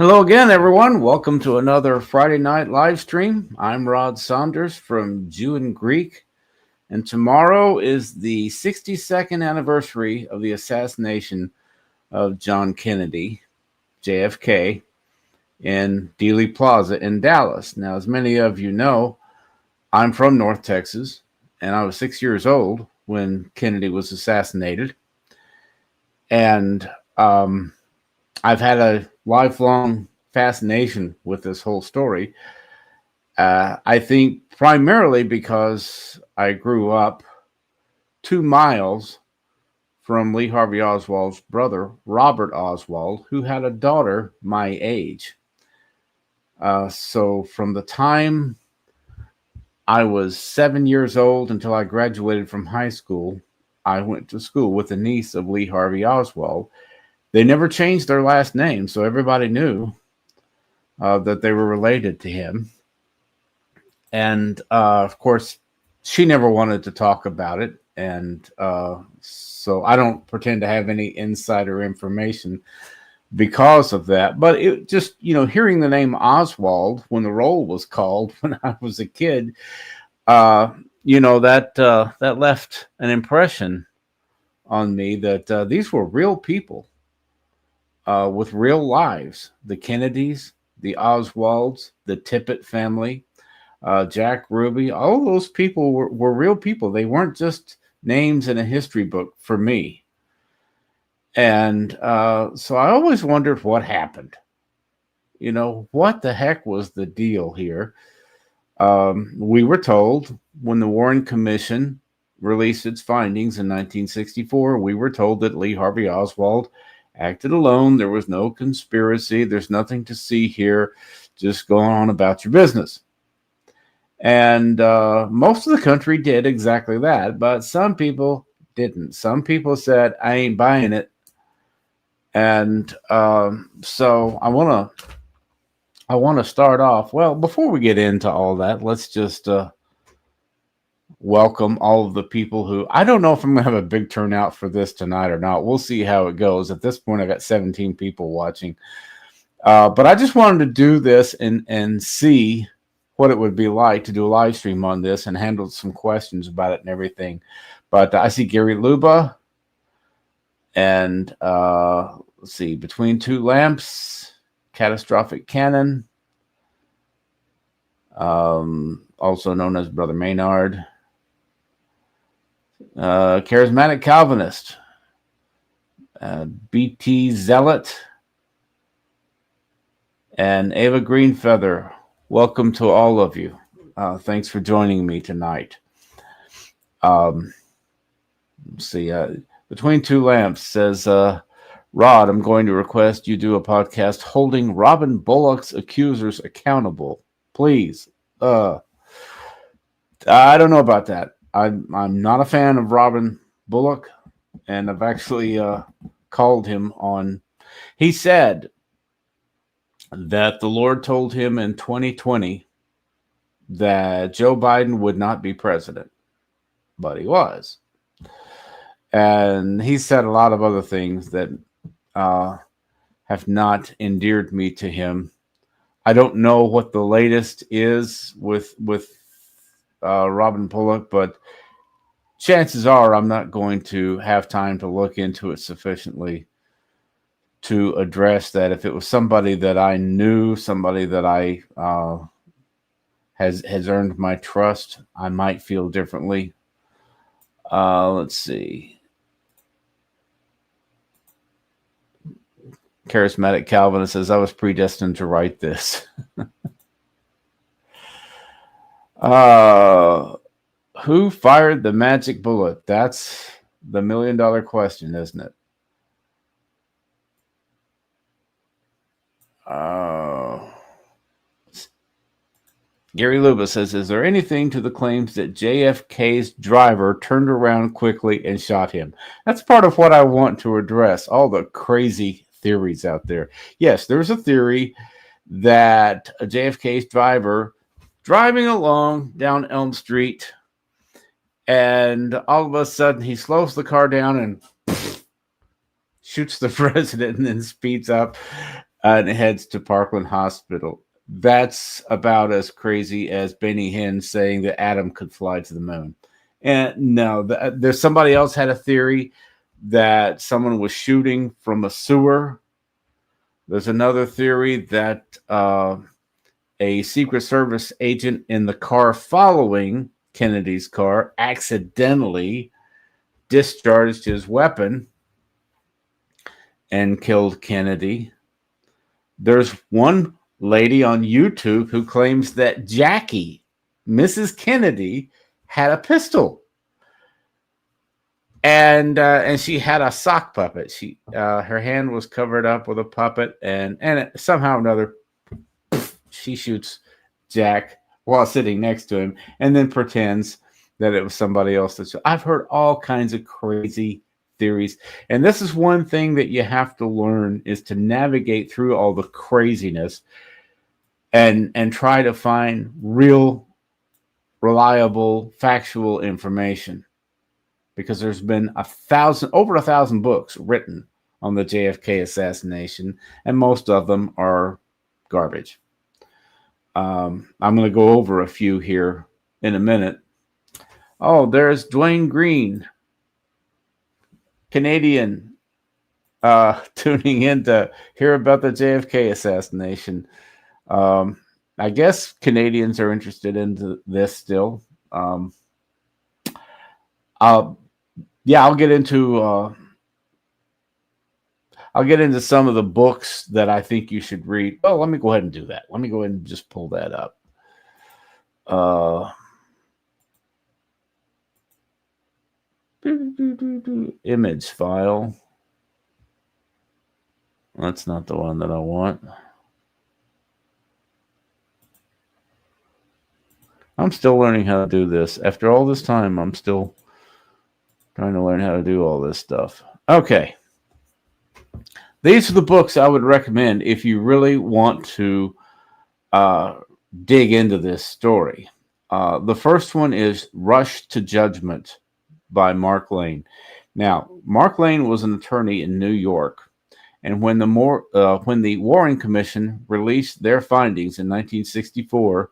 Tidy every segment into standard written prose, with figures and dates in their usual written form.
Hello again, everyone. Welcome to another Friday night live stream. I'm Rod Saunders from Jew and Greek, and tomorrow is the 62nd anniversary of the assassination of John Kennedy, JFK, in Dealey Plaza in Dallas. Now, as many of you know, I'm from North Texas, and I was 6 years old when Kennedy was assassinated. And I've had a lifelong fascination with this whole story. I think primarily because I grew up 2 miles from Lee Harvey Oswald's brother, Robert Oswald, who had a daughter my age. So from the time I was 7 years old until I graduated from high school, I went to school with a niece of Lee Harvey Oswald. They never changed their last name, so everybody knew that they were related to him. And of course, she never wanted to talk about it. And so I don't pretend to have any insider information because of that. But it just, hearing the name Oswald when the roll was called when I was a kid, that left an impression on me that these were real people with real lives. The Kennedys, the Oswalds, the Tippit family, Jack Ruby, all those people were real people. They weren't just names in a history book for me. And so I always wondered what happened. What the heck was the deal here? We were told when the Warren Commission released its findings in 1964, we were told that Lee Harvey Oswald acted alone. There was no conspiracy. There's nothing to see here. Just go on about your business. And most of the country did exactly that, but some people didn't. Some people said, I ain't buying it. And so I want to start off. Well, before we get into all that, let's just welcome all of the people who, I don't know if I'm going to have a big turnout for this tonight or not. We'll see how it goes. At this point, I got 17 people watching. But I just wanted to do this and see what it would be like to do a live stream on this and handle some questions about it and everything. But I see Gary Luba and let's see, Between Two Lamps, Catastrophic Cannon, also known as Brother Maynard, Charismatic Calvinist, BT Zealot, and Ava Greenfeather. Welcome to all of you. Thanks for joining me tonight. Let's see. Between Two Lamps says, Rod, I'm going to request you do a podcast holding Robin Bullock's accusers accountable. Please. I don't know about that. I'm not a fan of Robin Bullock, and I've actually called him on. He said that the Lord told him in 2020 that Joe Biden would not be president, but he was. And he said a lot of other things that have not endeared me to him. I don't know what the latest is with Robin Bullock, but chances are I'm not going to have time to look into it sufficiently to address that. If it was somebody that I knew, somebody that I has earned my trust, I might feel differently. Let's see. Charismatic Calvinist says, I was predestined to write this. Who fired the magic bullet? That's the $1 million question, isn't it? Gary Luba says, is there anything to the claims that JFK's driver turned around quickly and shot him? That's part of what I want to address, all the crazy theories out there. Yes, there's a theory that JFK's driver driving along down Elm Street, and all of a sudden he slows the car down and shoots the president and then speeds up. and heads to Parkland Hospital. That's about as crazy as Benny Hinn saying that Adam could fly to the moon. And no, there's somebody else had a theory that someone was shooting from a sewer. There's another theory that a Secret Service agent in the car following Kennedy's car accidentally discharged his weapon and killed Kennedy. There's one lady on YouTube who claims that Jackie, Mrs. Kennedy, had a pistol, and she had a sock puppet. She her hand was covered up with a puppet, and somehow or another, she shoots Jack while sitting next to him, and then pretends that it was somebody else. I've heard all kinds of crazy theories, and this is one thing that you have to learn, is to navigate through all the craziness and try to find real, reliable, factual information, because there's been over a thousand books written on the JFK assassination, and most of them are garbage. I'm going to go over a few here in a minute. Oh, there's Dwayne Green, Canadian, tuning in to hear about the JFK assassination. I guess Canadians are interested in this still. I'll get into some of the books that I think you should read. Well, let me go ahead and do that. Let me go ahead and just pull that up. Image file. That's not the one that I want. I'm still learning how to do this. After all this time, I'm still trying to learn how to do all this stuff. Okay. These are the books I would recommend if you really want to dig into this story. The first one is Rush to Judgment by Mark Lane. Now, Mark Lane was an attorney in New York, and when the Warren Commission released their findings in 1964,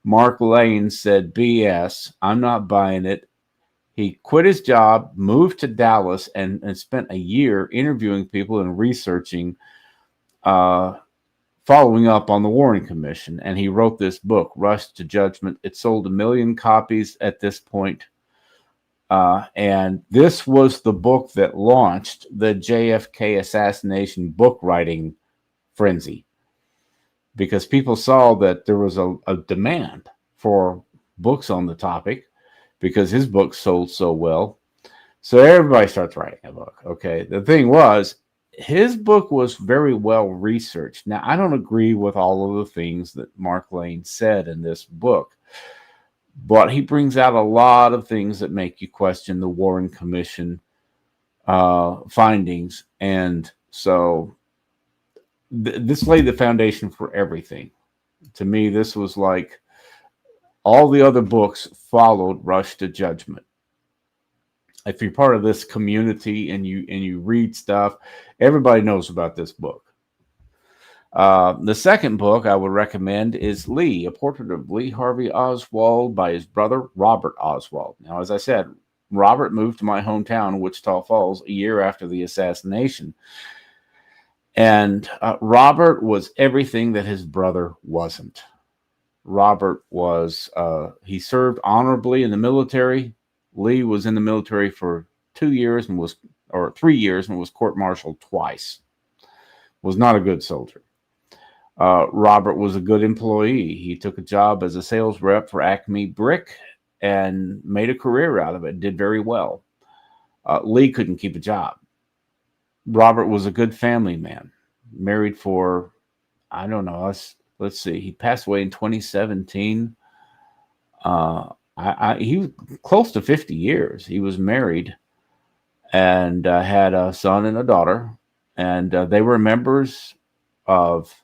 Mark Lane said, BS, I'm not buying it. He quit his job, moved to Dallas, and spent a year interviewing people and researching, following up on the Warren Commission. And he wrote this book, Rush to Judgment. It sold 1 million copies at this point. And this was the book that launched the JFK assassination book writing frenzy, because people saw that there was a demand for books on the topic, because his book sold so well. So everybody starts writing a book. Okay. The thing was, his book was very well researched. Now, I don't agree with all of the things that Mark Lane said in this book, but he brings out a lot of things that make you question the Warren Commission findings. And so this laid the foundation for everything. To me, this was like all the other books followed Rush to Judgment. If you're part of this community and you read stuff, everybody knows about this book. The second book I would recommend is Lee, A Portrait of Lee Harvey Oswald by his brother, Robert Oswald. Now, as I said, Robert moved to my hometown, Wichita Falls, a year after the assassination. And Robert was everything that his brother wasn't. Robert was, he served honorably in the military. Lee was in the military for 3 years and was court-martialed twice. Was not a good soldier. Robert was a good employee. He took a job as a sales rep for Acme Brick and made a career out of it, did very well. Lee couldn't keep a job. Robert was a good family man, married for, I don't know, let's see, he passed away in 2017. He was close to 50 years. He was married and had a son and a daughter, and they were members of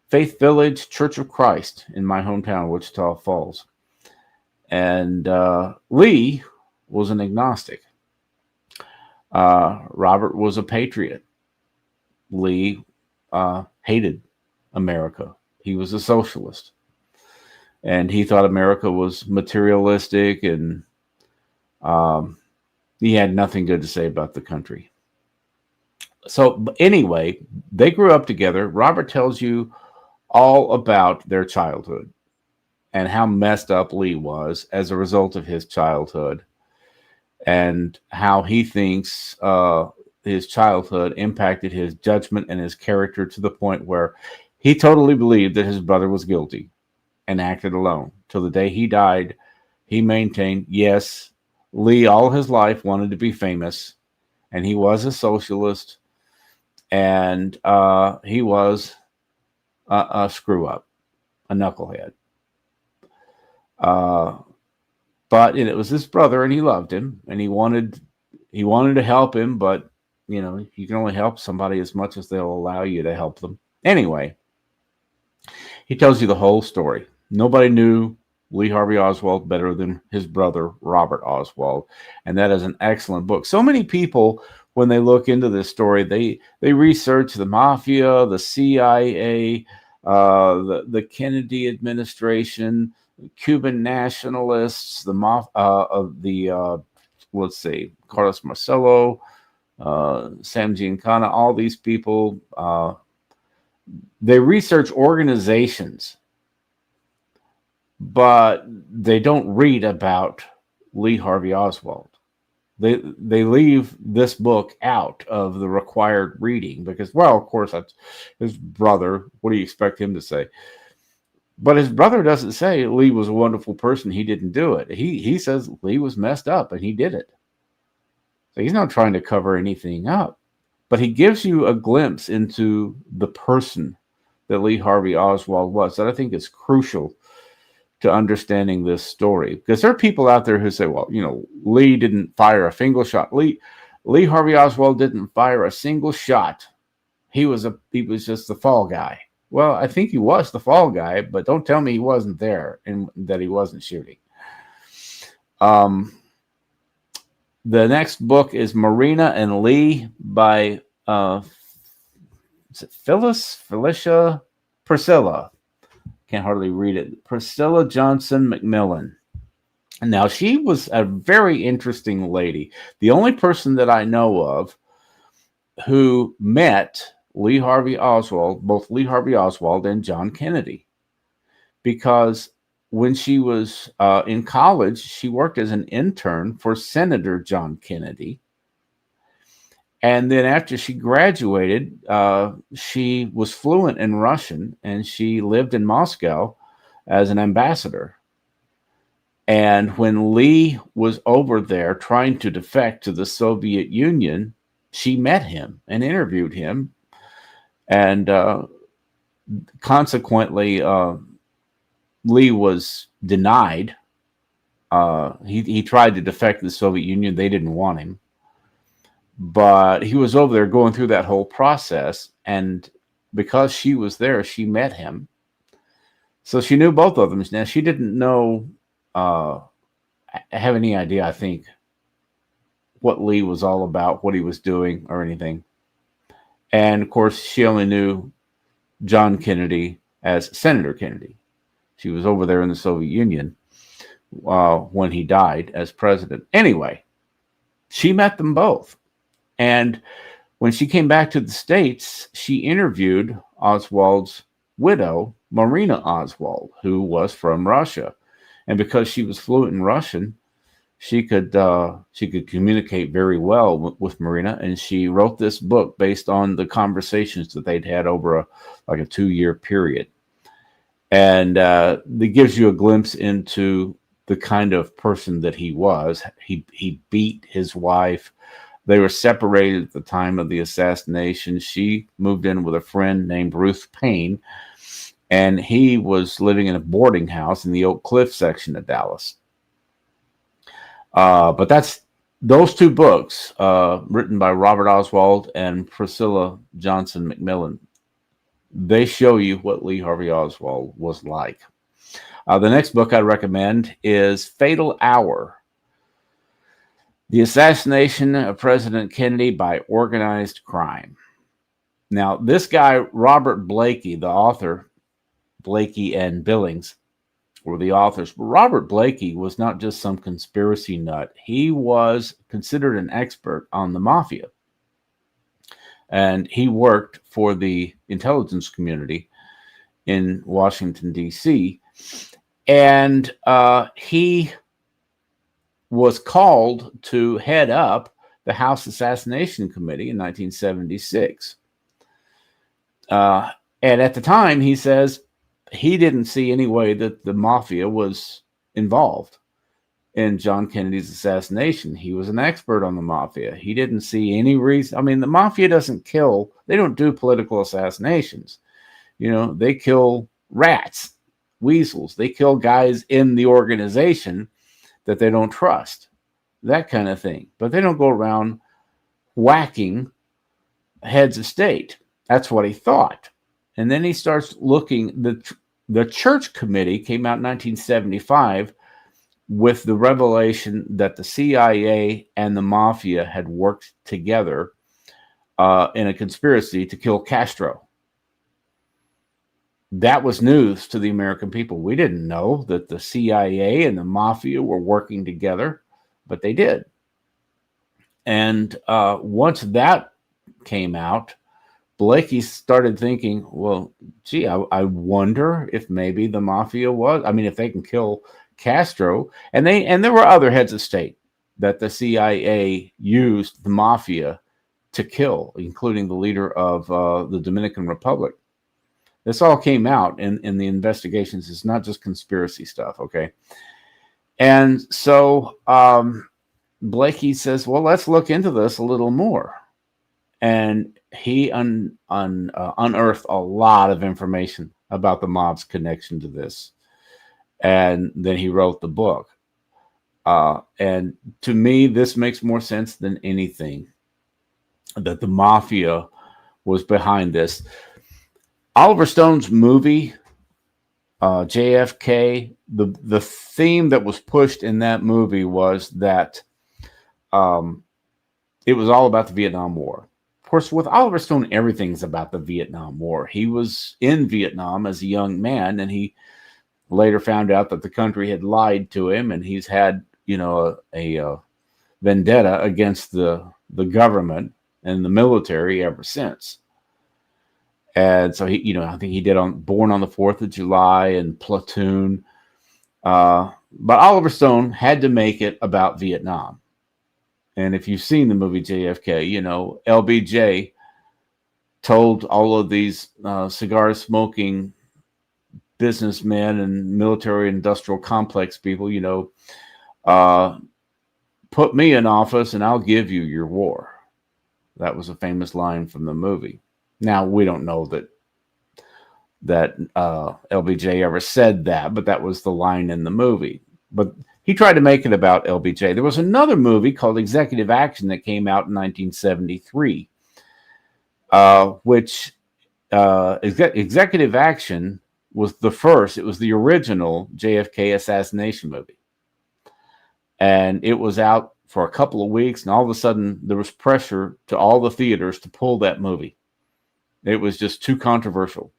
Faith Village Church of Christ in my hometown, Wichita Falls. And Lee was an agnostic. Robert was a patriot. Lee hated America. He was a socialist, and he thought America was materialistic, and um, he had nothing good to say about the country. So anyway, they grew up together. Robert tells you all about their childhood and how messed up Lee was as a result of his childhood, and how he thinks his childhood impacted his judgment and his character to the point where he totally believed that his brother was guilty and acted alone. Till the day he died, he maintained, yes, Lee all his life wanted to be famous, and he was a socialist, and he was a screw up, a knucklehead. But it was his brother, and he loved him, and he wanted to help him, but you can only help somebody as much as they'll allow you to help them. Anyway, he tells you the whole story. Nobody knew Lee Harvey Oswald better than his brother, Robert Oswald. And that is an excellent book. So many people, when they look into this story, they research the mafia, the CIA, the Kennedy administration, Cuban nationalists, let's see, Carlos Marcello, Sam Giancana, all these people. They research organizations, but they don't read about Lee Harvey Oswald. They leave this book out of the required reading because, well, of course, that's his brother. What do you expect him to say? But his brother doesn't say Lee was a wonderful person. He didn't do it. He says Lee was messed up and he did it. So he's not trying to cover anything up. But he gives you a glimpse into the person that Lee Harvey Oswald was that I think is crucial to understanding this story. Because there are people out there who say, well, Lee didn't fire a single shot. Lee Harvey Oswald didn't fire a single shot. He was just the fall guy. Well, I think he was the fall guy, but don't tell me he wasn't there and that he wasn't shooting. The next book is Marina and Lee by is it Priscilla. Can't hardly read it. Priscilla Johnson McMillan. Now, she was a very interesting lady. The only person that I know of who met Lee Harvey Oswald, both Lee Harvey Oswald and John Kennedy, because when she was in college, she worked as an intern for Senator John Kennedy. And then after she graduated, she was fluent in Russian, and she lived in Moscow as an ambassador. And when Lee was over there trying to defect to the Soviet Union, she met him and interviewed him. And consequently, Lee was denied. He tried to defect to the Soviet Union. They didn't want him. But he was over there going through that whole process. And because she was there, she met him. So she knew both of them. Now, she didn't have any idea, I think, what Lee was all about, what he was doing or anything. And, of course, she only knew John Kennedy as Senator Kennedy. She was over there in the Soviet Union when he died as president. Anyway, she met them both. And when she came back to the States, she interviewed Oswald's widow, Marina Oswald, who was from Russia. And because she was fluent in Russian, she could communicate very well with Marina, and she wrote this book based on the conversations that they'd had over a 2-year period. And it gives you a glimpse into the kind of person that he was. He beat his wife. They were separated at the time of the assassination. She moved in with a friend named Ruth Payne, and he was living in a boarding house in the Oak Cliff section of Dallas. But that's those two books, written by Robert Oswald and Priscilla Johnson McMillan. They show you what Lee Harvey Oswald was like. The next book I recommend is Fatal Hour: The Assassination of President Kennedy by Organized Crime. Now, this guy, Robert Blakey, the author, Blakey and Billings were the authors. But Robert Blakey was not just some conspiracy nut. He was considered an expert on the mafia. And he worked for the intelligence community in Washington, D.C. And he was called to head up the House Assassination Committee in 1976. And at the time, he says he didn't see any way that the mafia was involved in John Kennedy's assassination. He was an expert on the mafia. He didn't see any reason. I mean, the mafia doesn't kill. They don't do political assassinations. You know, they kill rats, weasels. They kill guys in the organization that they don't trust, that kind of thing. But they don't go around whacking heads of state. That's what he thought. And then he starts looking. The church committee came out in 1975 with the revelation that the CIA and the mafia had worked together in a conspiracy to kill Castro. That was news to the American people. We didn't know that the CIA and the mafia were working together, but they did. And once that came out, Blakey started thinking, well, gee, I wonder if maybe the mafia was, I mean, if they can kill Castro, and there were other heads of state that the CIA used the mafia to kill, including the leader of the Dominican Republic. This all came out in the investigations. It's not just conspiracy stuff, okay? And so Blakey says, well, let's look into this a little more. And he unearthed a lot of information about the mob's connection to this. And then he wrote the book. And to me, this makes more sense than anything, that the mafia was behind this. Oliver Stone's movie, JFK, the theme that was pushed in that movie was that it was all about the Vietnam War. Of course, with Oliver Stone, everything's about the Vietnam War. He was in Vietnam as a young man, and he later found out that the country had lied to him, and he's had, you know, a vendetta against the government and the military ever since. And so he, you know, I think he did Born on the 4th of July and Platoon. But Oliver Stone had to make it about Vietnam. And if you've seen the movie JFK, you know, LBJ told all of these cigar-smoking businessmen and military industrial complex people, you know, put me in office and I'll give you your war. That was a famous line from the movie. Now, we don't know that LBJ ever said that, but that was the line in the movie. But he tried to make it about LBJ. There was another movie called Executive Action that came out in 1973, which Executive Action was the first. It was the original JFK Assassination movie. And it was out for a couple of weeks, and all of a sudden there was pressure to all the theaters to pull that movie. It was just too controversial.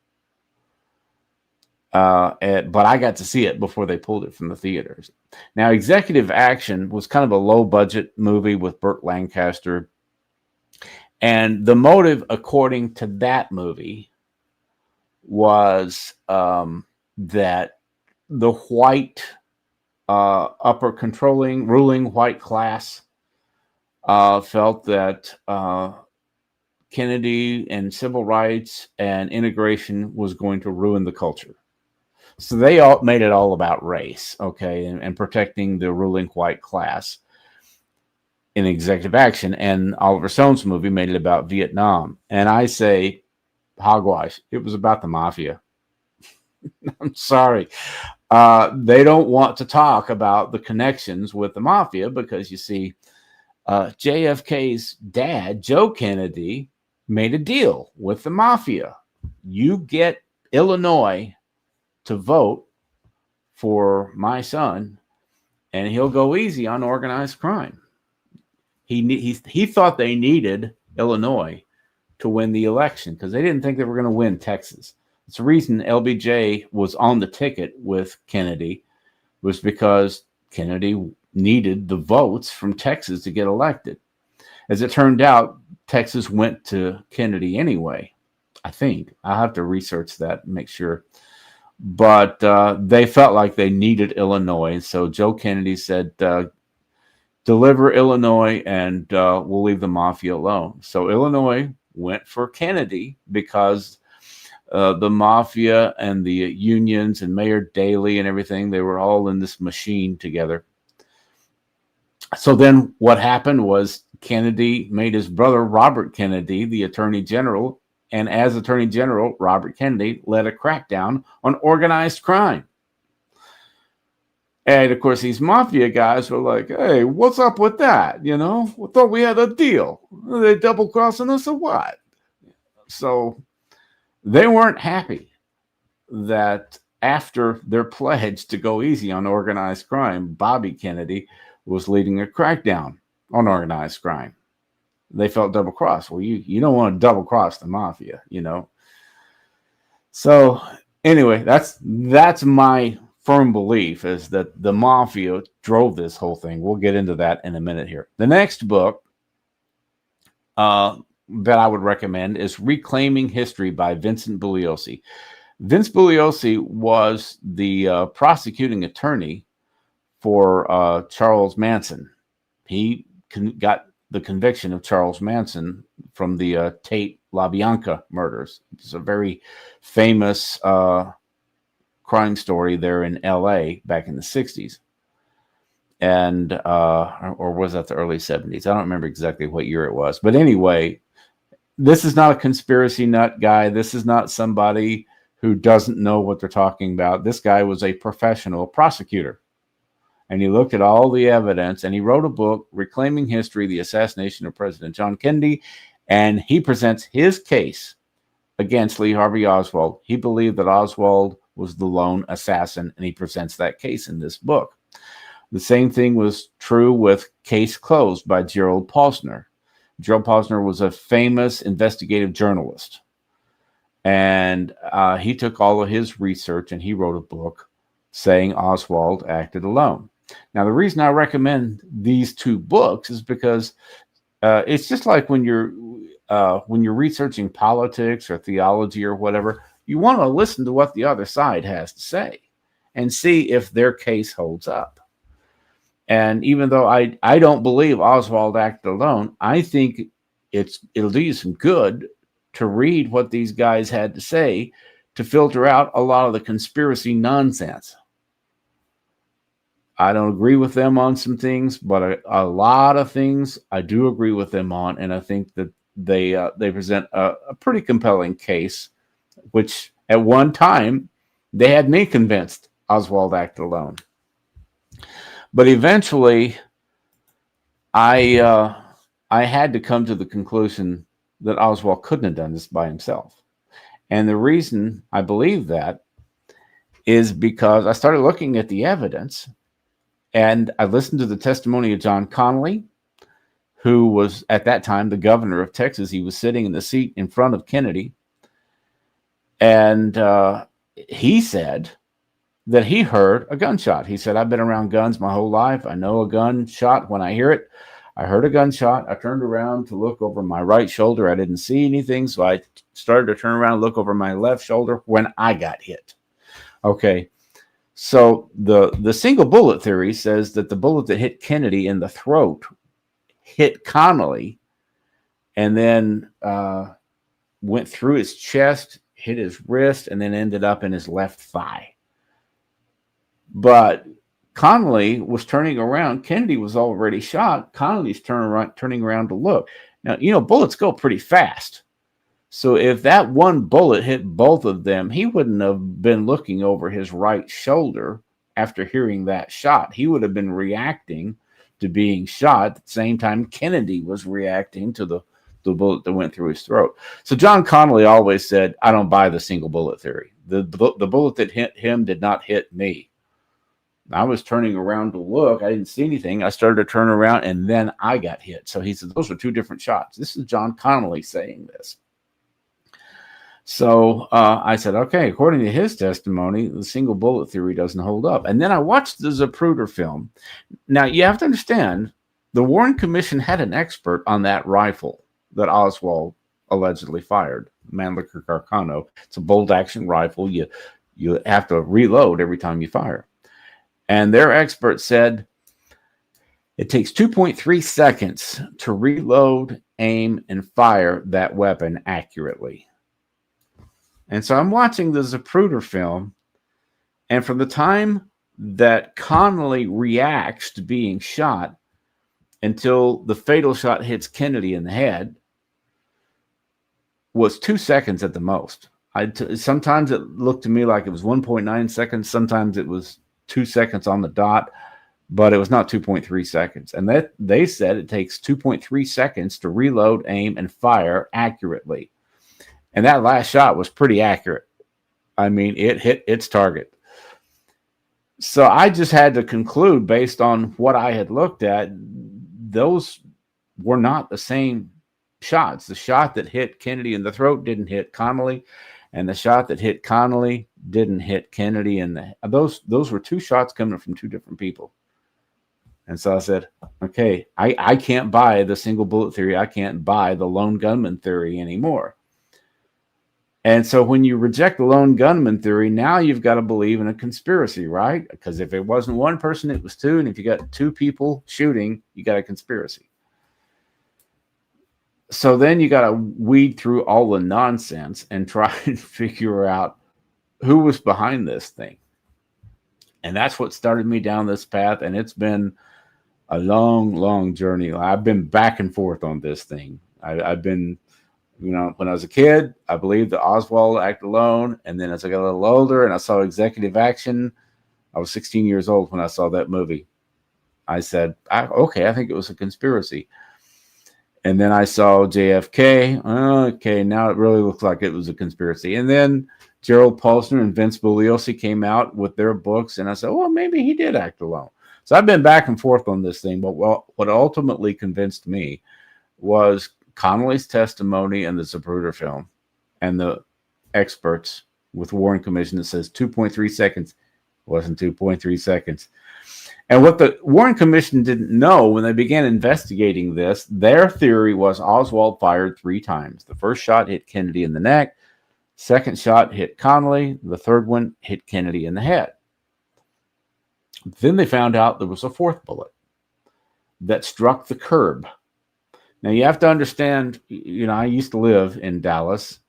But I got to see it before they pulled it from the theaters. Now, Executive Action was kind of a low-budget movie with Burt Lancaster. And the motive, according to that movie, was that the white ruling white class felt that Kennedy and civil rights and integration was going to ruin the culture. So they all made it all about race, okay, and protecting the ruling white class in Executive Action. And Oliver Stone's movie made it about Vietnam. And I say, hogwash, it was about the mafia. I'm sorry. They don't want to talk about the connections with the mafia because, you see, JFK's dad, Joe Kennedy, made a deal with the mafia. You get Illinois to vote for my son, and he'll go easy on organized crime. He thought they needed Illinois to win the election because they didn't think they were going to win Texas. It's the reason LBJ was on the ticket with Kennedy, was because Kennedy needed the votes from Texas to get elected. As it turned out, Texas went to Kennedy anyway, I think. I'll have to research that and make sure. But they felt like they needed Illinois. So Joe Kennedy said, deliver Illinois and we'll leave the mafia alone. So Illinois went for Kennedy because the mafia and the unions and Mayor Daley and everything, they were all in this machine together. So then what happened was Kennedy made his brother Robert Kennedy the Attorney General. And as Attorney General, Robert Kennedy led a crackdown on organized crime. And of course, these mafia guys were like, hey, what's up with that? You know, we thought we had a deal. Are they double crossing us or what? So they weren't happy that after their pledge to go easy on organized crime, Bobby Kennedy was leading a crackdown on organized crime. They felt double crossed. Well, you don't want to double cross the mafia, you know. So anyway, that's my firm belief, is that the mafia drove this whole thing. We'll get into that in a minute here. The next book that I would recommend is Reclaiming History by Vincent Bugliosi. Vince Bugliosi was the prosecuting attorney for Charles Manson. He got the conviction of Charles Manson from the Tate LaBianca murders. It's a very famous crime story there in LA back in the 60s. And, or was that the early 70s? I don't remember exactly what year it was. But anyway, this is not a conspiracy nut guy. This is not somebody who doesn't know what they're talking about. This guy was a professional prosecutor. And he looked at all the evidence, and he wrote a book, Reclaiming History, the Assassination of President John Kennedy, and he presents his case against Lee Harvey Oswald. He believed that Oswald was the lone assassin, and he presents that case in this book. The same thing was true with Case Closed by Gerald Posner. Gerald Posner was a famous investigative journalist, and he took all of his research, and he wrote a book saying Oswald acted alone. Now, the reason I recommend these two books is because it's just like when you're researching politics or theology or whatever, you want to listen to what the other side has to say and see if their case holds up. And even though I don't believe Oswald acted alone, I think it'll do you some good to read what these guys had to say to filter out a lot of the conspiracy nonsense. I don't agree with them on some things, but a lot of things I do agree with them on, and I think that they present a pretty compelling case, which at one time they had me convinced Oswald acted alone. But eventually, I had to come to the conclusion that Oswald couldn't have done this by himself. And the reason I believe that is because I started looking at the evidence, and I listened to the testimony of John Connally, who was at that time the governor of Texas. He was sitting in the seat in front of Kennedy. And he said that he heard a gunshot. He said, I've been around guns my whole life. I know a gunshot when I hear it. I heard a gunshot. I turned around to look over my right shoulder. I didn't see anything. So I started to turn around and look over my left shoulder when I got hit. Okay. So the single bullet theory says that the bullet that hit Kennedy in the throat hit Connally and then went through his chest, hit his wrist, and then ended up in his left thigh. But Connally was turning around. Kennedy was already shot. Connally's turning around to look. Now, you know, bullets go pretty fast. So if that one bullet hit both of them, he wouldn't have been looking over his right shoulder after hearing that shot. He would have been reacting to being shot at the same time Kennedy was reacting to the bullet that went through his throat. So John Connally always said, I don't buy the single bullet theory. The bullet that hit him did not hit me. I was turning around to look. I didn't see anything. I started to turn around, and then I got hit. So he said, those are two different shots. This is John Connally saying this. So I said, okay, according to his testimony, the single bullet theory doesn't hold up. And then I watched the Zapruder film. Now, you have to understand, the Warren Commission had an expert on that rifle that Oswald allegedly fired, Mannlicher Carcano. It's a bolt action rifle. You have to reload every time you fire. And their expert said it takes 2.3 seconds to reload, aim, and fire that weapon accurately. And so I'm watching the Zapruder film, and from the time that Connolly reacts to being shot until the fatal shot hits Kennedy in the head was 2 seconds at the most. Sometimes it looked to me like it was 1.9 seconds. Sometimes it was 2 seconds on the dot, but it was not 2.3 seconds. And that they said it takes 2.3 seconds to reload, aim, and fire accurately. And that last shot was pretty accurate. I mean, it hit its target. So I just had to conclude, based on what I had looked at, those were not the same shots. The shot that hit Kennedy in the throat didn't hit Connolly, and the shot that hit Connolly didn't hit Kennedy. And those were two shots coming from two different people. And so I said, okay, I can't buy the single bullet theory. I can't buy the lone gunman theory anymore. And so when you reject the lone gunman theory, now you've got to believe in a conspiracy, right? Because if it wasn't one person, it was two. And if you got two people shooting, you got a conspiracy. So then you got to weed through all the nonsense and try and figure out who was behind this thing. And that's what started me down this path. And it's been a long, long journey. I've been back and forth on this thing. I've been... when I was a kid, I believed that Oswald acted alone. And then as I got a little older and I saw Executive Action, I was 16 years old when I saw that movie. I said, okay, I think it was a conspiracy. And then I saw JFK. Okay, now it really looks like it was a conspiracy. And then Gerald Posner and Vince Bugliosi came out with their books. And I said, well, maybe he did act alone. So I've been back and forth on this thing. But what ultimately convinced me was Connolly's testimony and the Zapruder film and the experts with Warren Commission that says 2.3 seconds. It wasn't 2.3 seconds. And what the Warren Commission didn't know when they began investigating this, their theory was Oswald fired 3 times. The first shot hit Kennedy in the neck. Second shot hit Connolly. The third one hit Kennedy in the head. Then they found out there was a fourth bullet that struck the curb. Now, you have to understand, I used to live in Dallas.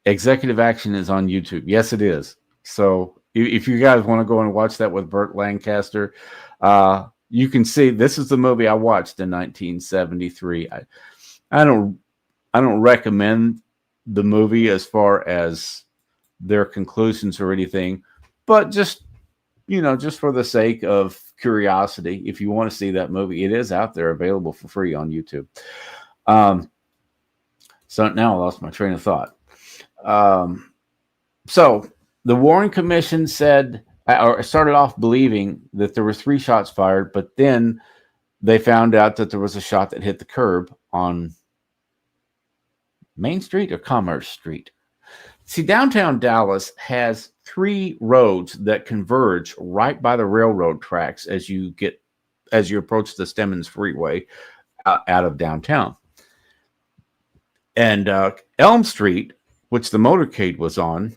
Executive Action is on YouTube. Yes, it is. So if you guys want to go and watch that with Burt Lancaster, you can see this is the movie I watched in 1973. I don't recommend the movie as far as their conclusions or anything, but just for the sake of curiosity, if you want to see that movie, it is out there available for free on YouTube. So now I lost my train of thought. So the Warren Commission said, or started off believing that there were 3 shots fired, but then they found out that there was a shot that hit the curb on Main Street or Commerce Street. See, downtown Dallas has 3 roads that converge right by the railroad tracks as you approach the Stemmons Freeway out of downtown. And Elm Street, which the motorcade was on,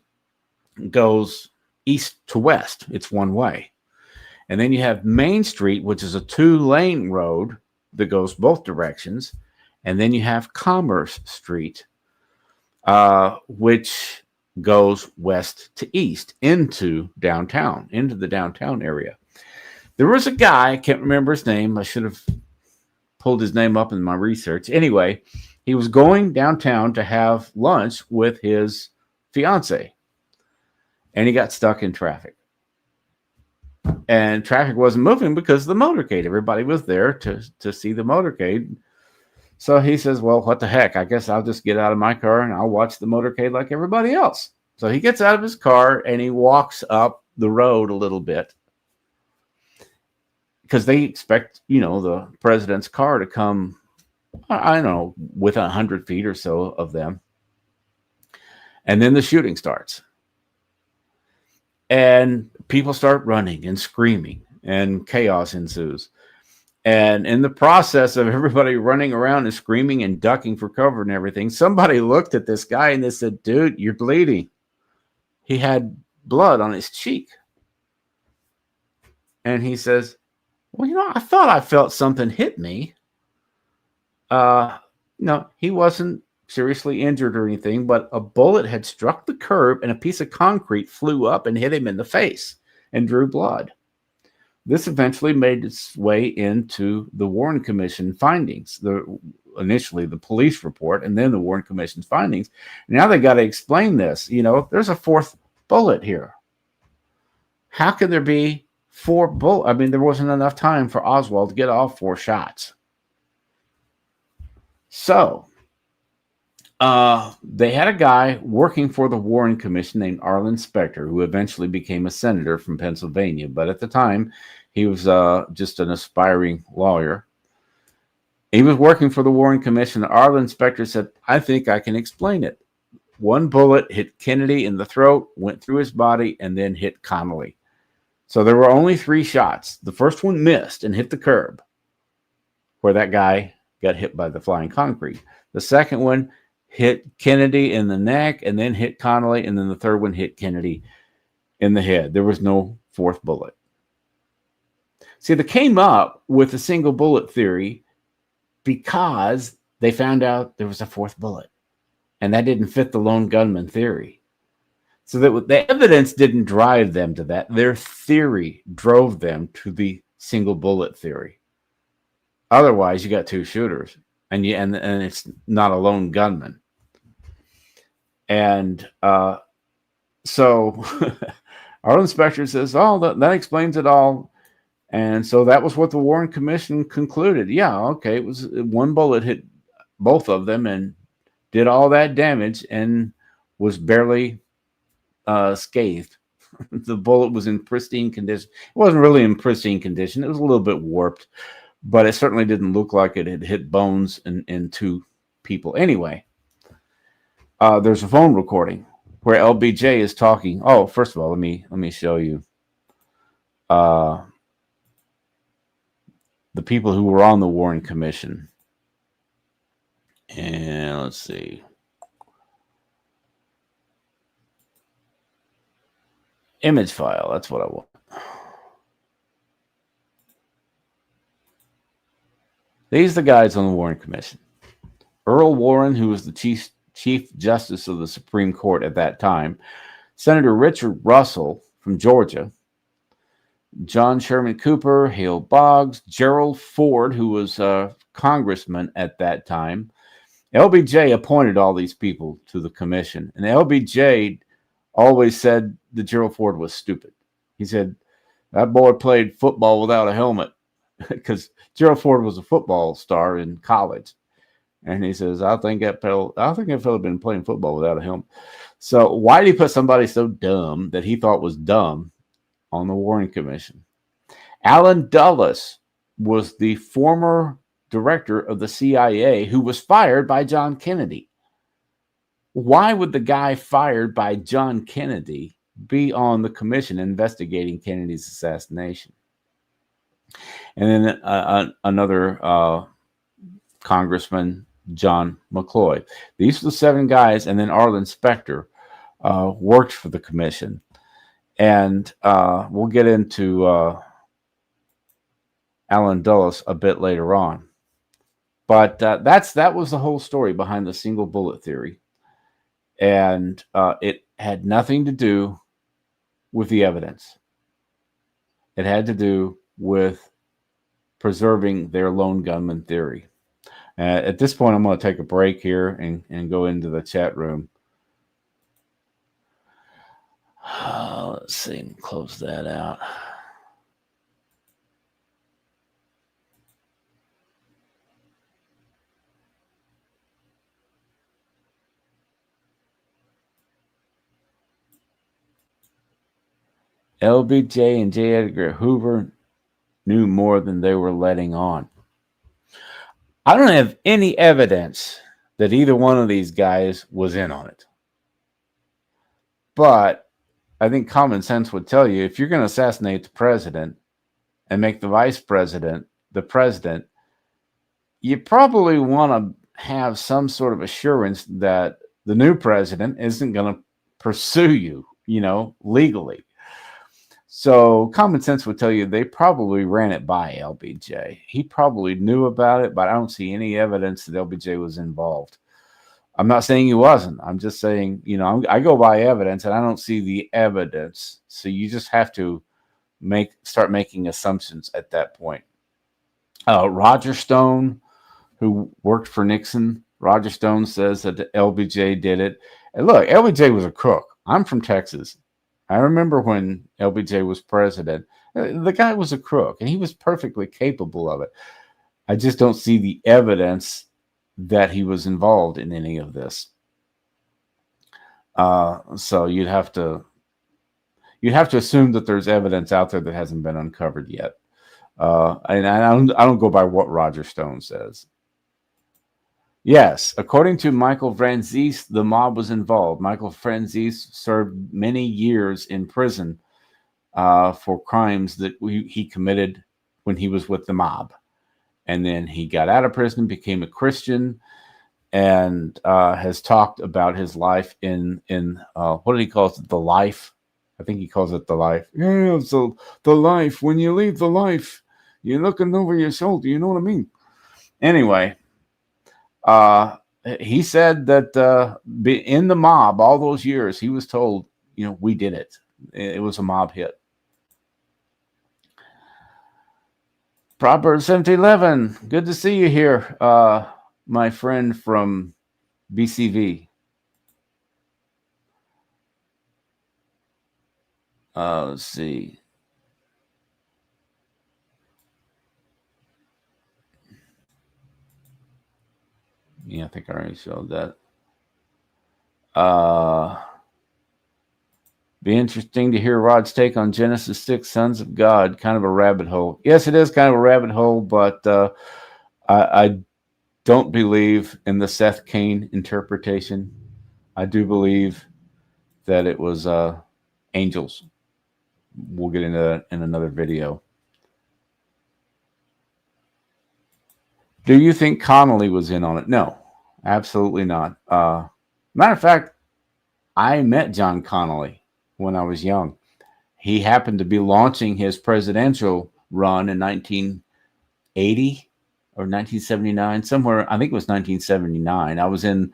goes east to west. It's one way. And then you have Main Street, which is a 2-lane road that goes both directions. And then you have Commerce Street, which goes west to east into downtown, into the downtown area. There was a guy, I can't remember his name. I should have pulled his name up in my research. Anyway, he was going downtown to have lunch with his fiance, and he got stuck in traffic. And traffic wasn't moving because of the motorcade. Everybody was there to see the motorcade. So he says, well, what the heck? I guess I'll just get out of my car and I'll watch the motorcade like everybody else. So he gets out of his car and he walks up the road a little bit because they expect, the president's car to come I don't know, within 100 feet or so of them. And then the shooting starts. And people start running and screaming, and chaos ensues. And in the process of everybody running around and screaming and ducking for cover and everything, somebody looked at this guy and they said, "Dude, you're bleeding." He had blood on his cheek. And he says, "Well, I thought I felt something hit me." Uh, no, he wasn't seriously injured or anything, but a bullet had struck the curb and a piece of concrete flew up and hit him in the face and drew blood. This eventually made its way into the Warren Commission findings. Initially the police report and then the Warren Commission's findings. Now they got to explain this. There's a fourth bullet here. How can there be four bullets? I mean, there wasn't enough time for Oswald to get all four shots. So they had a guy working for the Warren Commission named Arlen Specter, who eventually became a senator from Pennsylvania. But at the time, he was just an aspiring lawyer. He was working for the Warren Commission. Arlen Specter said, "I think I can explain it. One bullet hit Kennedy in the throat, went through his body, and then hit Connolly. So there were only 3 shots. The first one missed and hit the curb, where that guy got hit by the flying concrete. The second one hit Kennedy in the neck and then hit Connolly, and then the third one hit Kennedy in the head. There was no fourth bullet." See, they came up with a single bullet theory because they found out there was a fourth bullet, and that didn't fit the lone gunman theory. So that the evidence didn't drive them to that. Their theory drove them to the single bullet theory. Otherwise, you got 2 shooters, and it's not a lone gunman. And so Arlen Specter says, "Oh, that explains it all." And so that was what the Warren Commission concluded. Yeah, okay, it was one bullet hit both of them and did all that damage and was barely scathed. The bullet was in pristine condition. It wasn't really in pristine condition. It was a little bit warped, but it certainly didn't look like it had hit bones in 2 people. Anyway, there's a phone recording where LBJ is talking. Oh, first of all, let me show you the people who were on the Warren Commission. And let's see. Image file, that's what I want. These are the guys on the Warren Commission. Earl Warren, who was the Chief Justice of the Supreme Court at that time. Senator Richard Russell from Georgia. John Sherman Cooper, Hale Boggs, Gerald Ford, who was a congressman at that time. LBJ appointed all these people to the commission. And LBJ always said that Gerald Ford was stupid. He said, "That boy played football without a helmet," because Gerald Ford was a football star in college. And he says, I think that fellow been playing football without a helmet. So why did he put somebody so dumb that he thought was dumb on the Warren Commission? Allen Dulles was the former director of the CIA who was fired by John Kennedy. Why would the guy fired by John Kennedy be on the commission investigating Kennedy's assassination? And then another congressman, John McCloy. These are the 7 guys, and then Arlen Specter worked for the commission. And we'll get into Allen Dulles a bit later on. But that was the whole story behind the single bullet theory. And it had nothing to do with the evidence. It had to do with preserving their lone gunman theory. At this point, I'm going to take a break here and go into the chat room. Let's see, close that out. LBJ and J. Edgar Hoover knew more than they were letting on. I don't have any evidence that either one of these guys was in on it. But I think common sense would tell you if you're going to assassinate the president and make the vice president the president, you probably want to have some sort of assurance that the new president isn't going to pursue you, legally. So common sense would tell you they probably ran it by LBJ. He probably knew about it, but I don't see any evidence that LBJ was involved. I'm not saying he wasn't. I'm just saying, I go by evidence and I don't see the evidence. So you just have to start making assumptions at that point. Roger Stone, who worked for Nixon, Roger Stone says that LBJ did it. And look, LBJ was a crook. I'm from Texas. I remember when LBJ was president. The guy was a crook, and he was perfectly capable of it. I just don't see the evidence that he was involved in any of this. So you'd have to assume that there's evidence out there that hasn't been uncovered yet. And I don't go by what Roger Stone says. Yes, according to Michael Franzese, the mob was involved. Michael Franzese served many years in prison for crimes that he committed when he was with the mob. And then he got out of prison, became a Christian, and has talked about his life in what did he call it? The life? I think he calls it the life. Yeah, so the life. When you leave the life, you're looking over your shoulder. You know what I mean? Anyway. He said that in the mob all those years, he was told, we did it. It was a mob hit. Proverbs 17:11. Good to see you here, my friend from BCV. Let's see. Yeah, I think I already showed that. Be interesting to hear Rod's take on Genesis 6, Sons of God. Kind of a rabbit hole. Yes, it is kind of a rabbit hole, but I don't believe in the Seth Cain interpretation. I do believe that it was angels. We'll get into that in another video. Do you think Connolly was in on it? No, absolutely not. Matter of fact, I met John Connolly when I was young. He happened to be launching his presidential run in 1980 or 1979, somewhere. I think it was 1979. I was in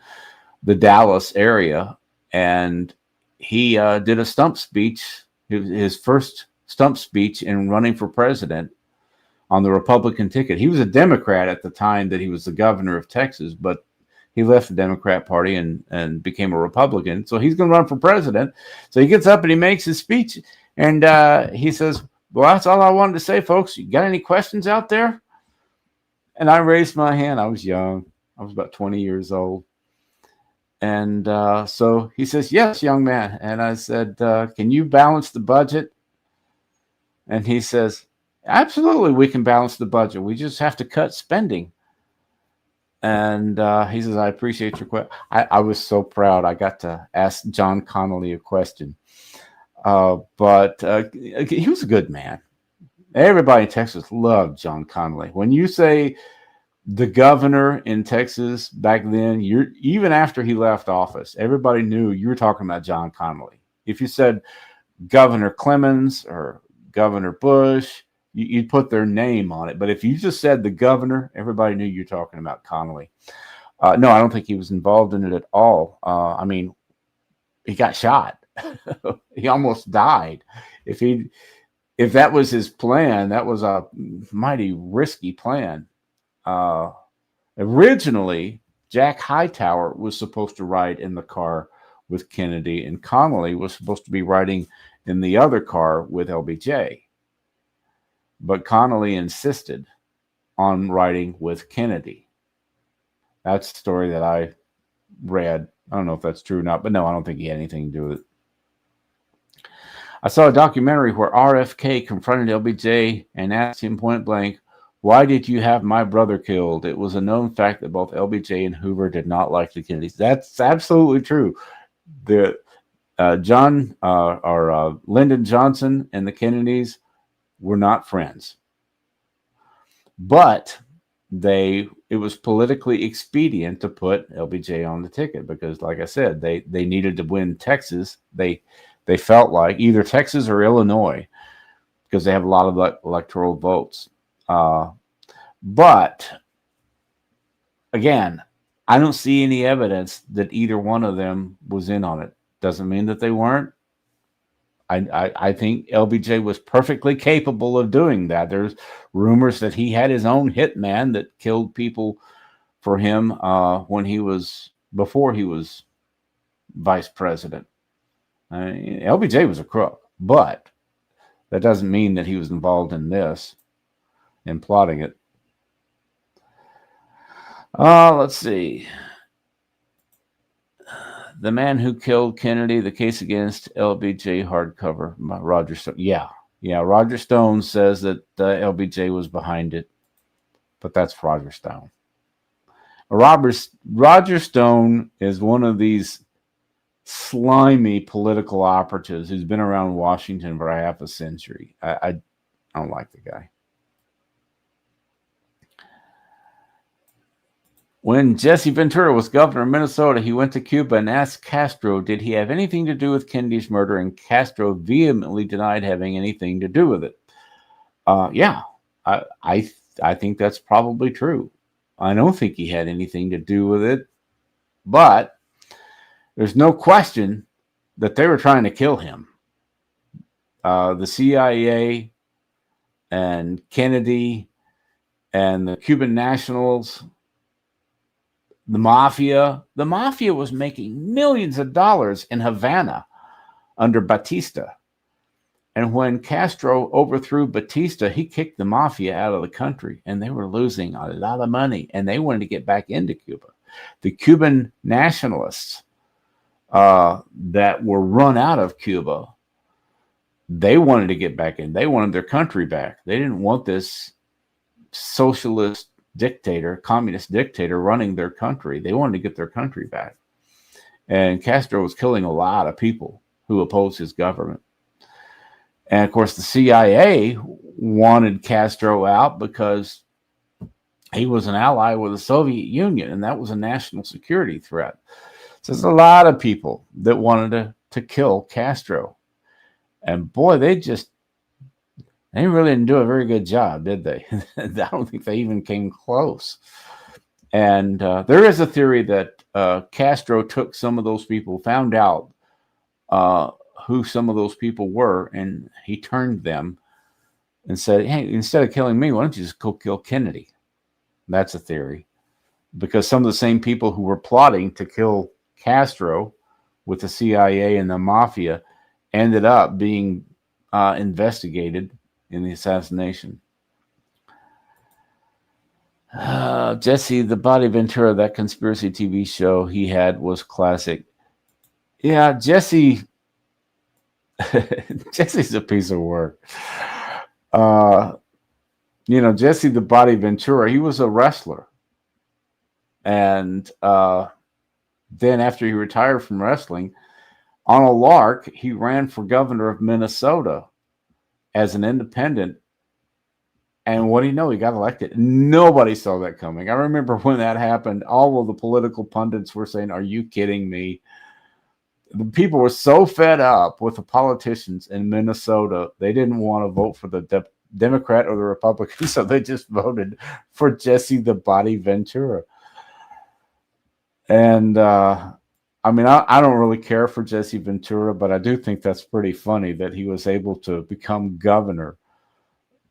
the Dallas area, and he did a stump speech, his first stump speech in running for president on the Republican ticket. He was a Democrat at the time that he was the governor of Texas, but he left the Democrat Party and became a Republican. So he's going to run for president. So he gets up and he makes his speech, and he says, well, that's all I wanted to say, folks. You got any questions out there? And I raised my hand. I was young. I was about 20 years old. And so he says, yes, young man. And I said, can you balance the budget? And he says, absolutely, we can balance the budget. We just have to cut spending. And he says, I appreciate your question. I was so proud. I got to ask John Connolly a question. But he was a good man. Everybody in Texas loved John Connolly. When you say the governor in Texas back then, even after he left office, everybody knew you were talking about John Connolly. If you said Governor Clemens or Governor Bush, you'd put their name on it. But if you just said the governor, everybody knew you're talking about Connolly. No, I don't think he was involved in it at all. I mean, he got shot. He almost died. If that was his plan, that was a mighty risky plan. Originally, Jack Hightower was supposed to ride in the car with Kennedy, and Connolly was supposed to be riding in the other car with LBJ. But Connolly insisted on riding with Kennedy. That's the story that I read. I don't know if that's true or not, but no, I don't think he had anything to do with it. I saw a documentary where RFK confronted LBJ and asked him point blank, Why did you have my brother killed? It was a known fact that both LBJ and Hoover did not like the Kennedys. That's absolutely true. The Lyndon Johnson and the Kennedys were not friends, but it was politically expedient to put LBJ on the ticket because, like I said, they needed to win Texas. They felt like either Texas or Illinois because they have a lot of electoral votes. But again, I don't see any evidence that either one of them was in on it. Doesn't mean that they weren't. I think LBJ was perfectly capable of doing that. There's rumors that he had his own hitman that killed people for him before he was vice president. LBJ was a crook, but that doesn't mean that he was involved in this and plotting it. Let's see. The Man Who Killed Kennedy, The Case Against LBJ hardcover by Roger Stone. Yeah. Roger Stone says that LBJ was behind it, but that's Roger Stone. Roger Stone is one of these slimy political operatives who's been around Washington for half a century. I don't like the guy. When Jesse Ventura was governor of Minnesota, he went to Cuba and asked Castro, did he have anything to do with Kennedy's murder? And Castro vehemently denied having anything to do with it. Yeah, I think that's probably true. I don't think he had anything to do with it, but there's no question that they were trying to kill him. The CIA and Kennedy and the Cuban nationals, the mafia was making millions of dollars in Havana under Batista. And when Castro overthrew Batista, he kicked the mafia out of the country, and they were losing a lot of money, and they wanted to get back into Cuba. The Cuban nationalists that were run out of Cuba, they wanted to get back in. They wanted their country back. They didn't want this socialist dictator, communist dictator running their country. They wanted to get their country back. And Castro was killing a lot of people who opposed his government. And of course, the CIA wanted Castro out because he was an ally with the Soviet Union, and that was a national security threat. So there's a lot of people that wanted to kill Castro. And boy, they really didn't do a very good job, did they? I don't think they even came close. And there is a theory that Castro took some of those people, found out who some of those people were, and he turned them and said, hey, instead of killing me, why don't you just go kill Kennedy? That's a theory. Because some of the same people who were plotting to kill Castro with the CIA and the mafia ended up being investigated in the assassination. Jesse the Body Ventura, that conspiracy TV show he had was classic. Yeah, Jesse's a piece of work. Jesse the Body Ventura, he was a wrestler. And then after he retired from wrestling, on a lark, he ran for governor of Minnesota as an independent. And what do you know? He got elected. Nobody saw that coming. I remember when that happened, all of the political pundits were saying, are you kidding me? The people were so fed up with the politicians in Minnesota, they didn't want to vote for the Democrat or the Republican, so they just voted for Jesse the Body Ventura. And I don't really care for Jesse Ventura, but I do think that's pretty funny that he was able to become governor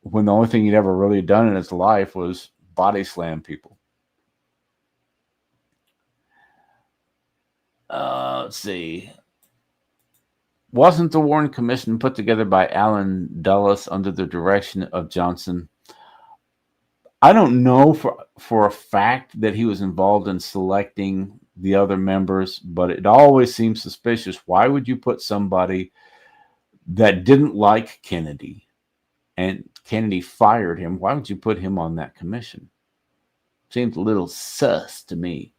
when the only thing he'd ever really done in his life was body slam people. Let's see. Wasn't the Warren Commission put together by Allen Dulles under the direction of Johnson? I don't know for a fact that he was involved in selecting the other members, but it always seems suspicious. Why would you put somebody that didn't like Kennedy? And Kennedy fired him, why would you put him on that commission? Seems a little sus to me.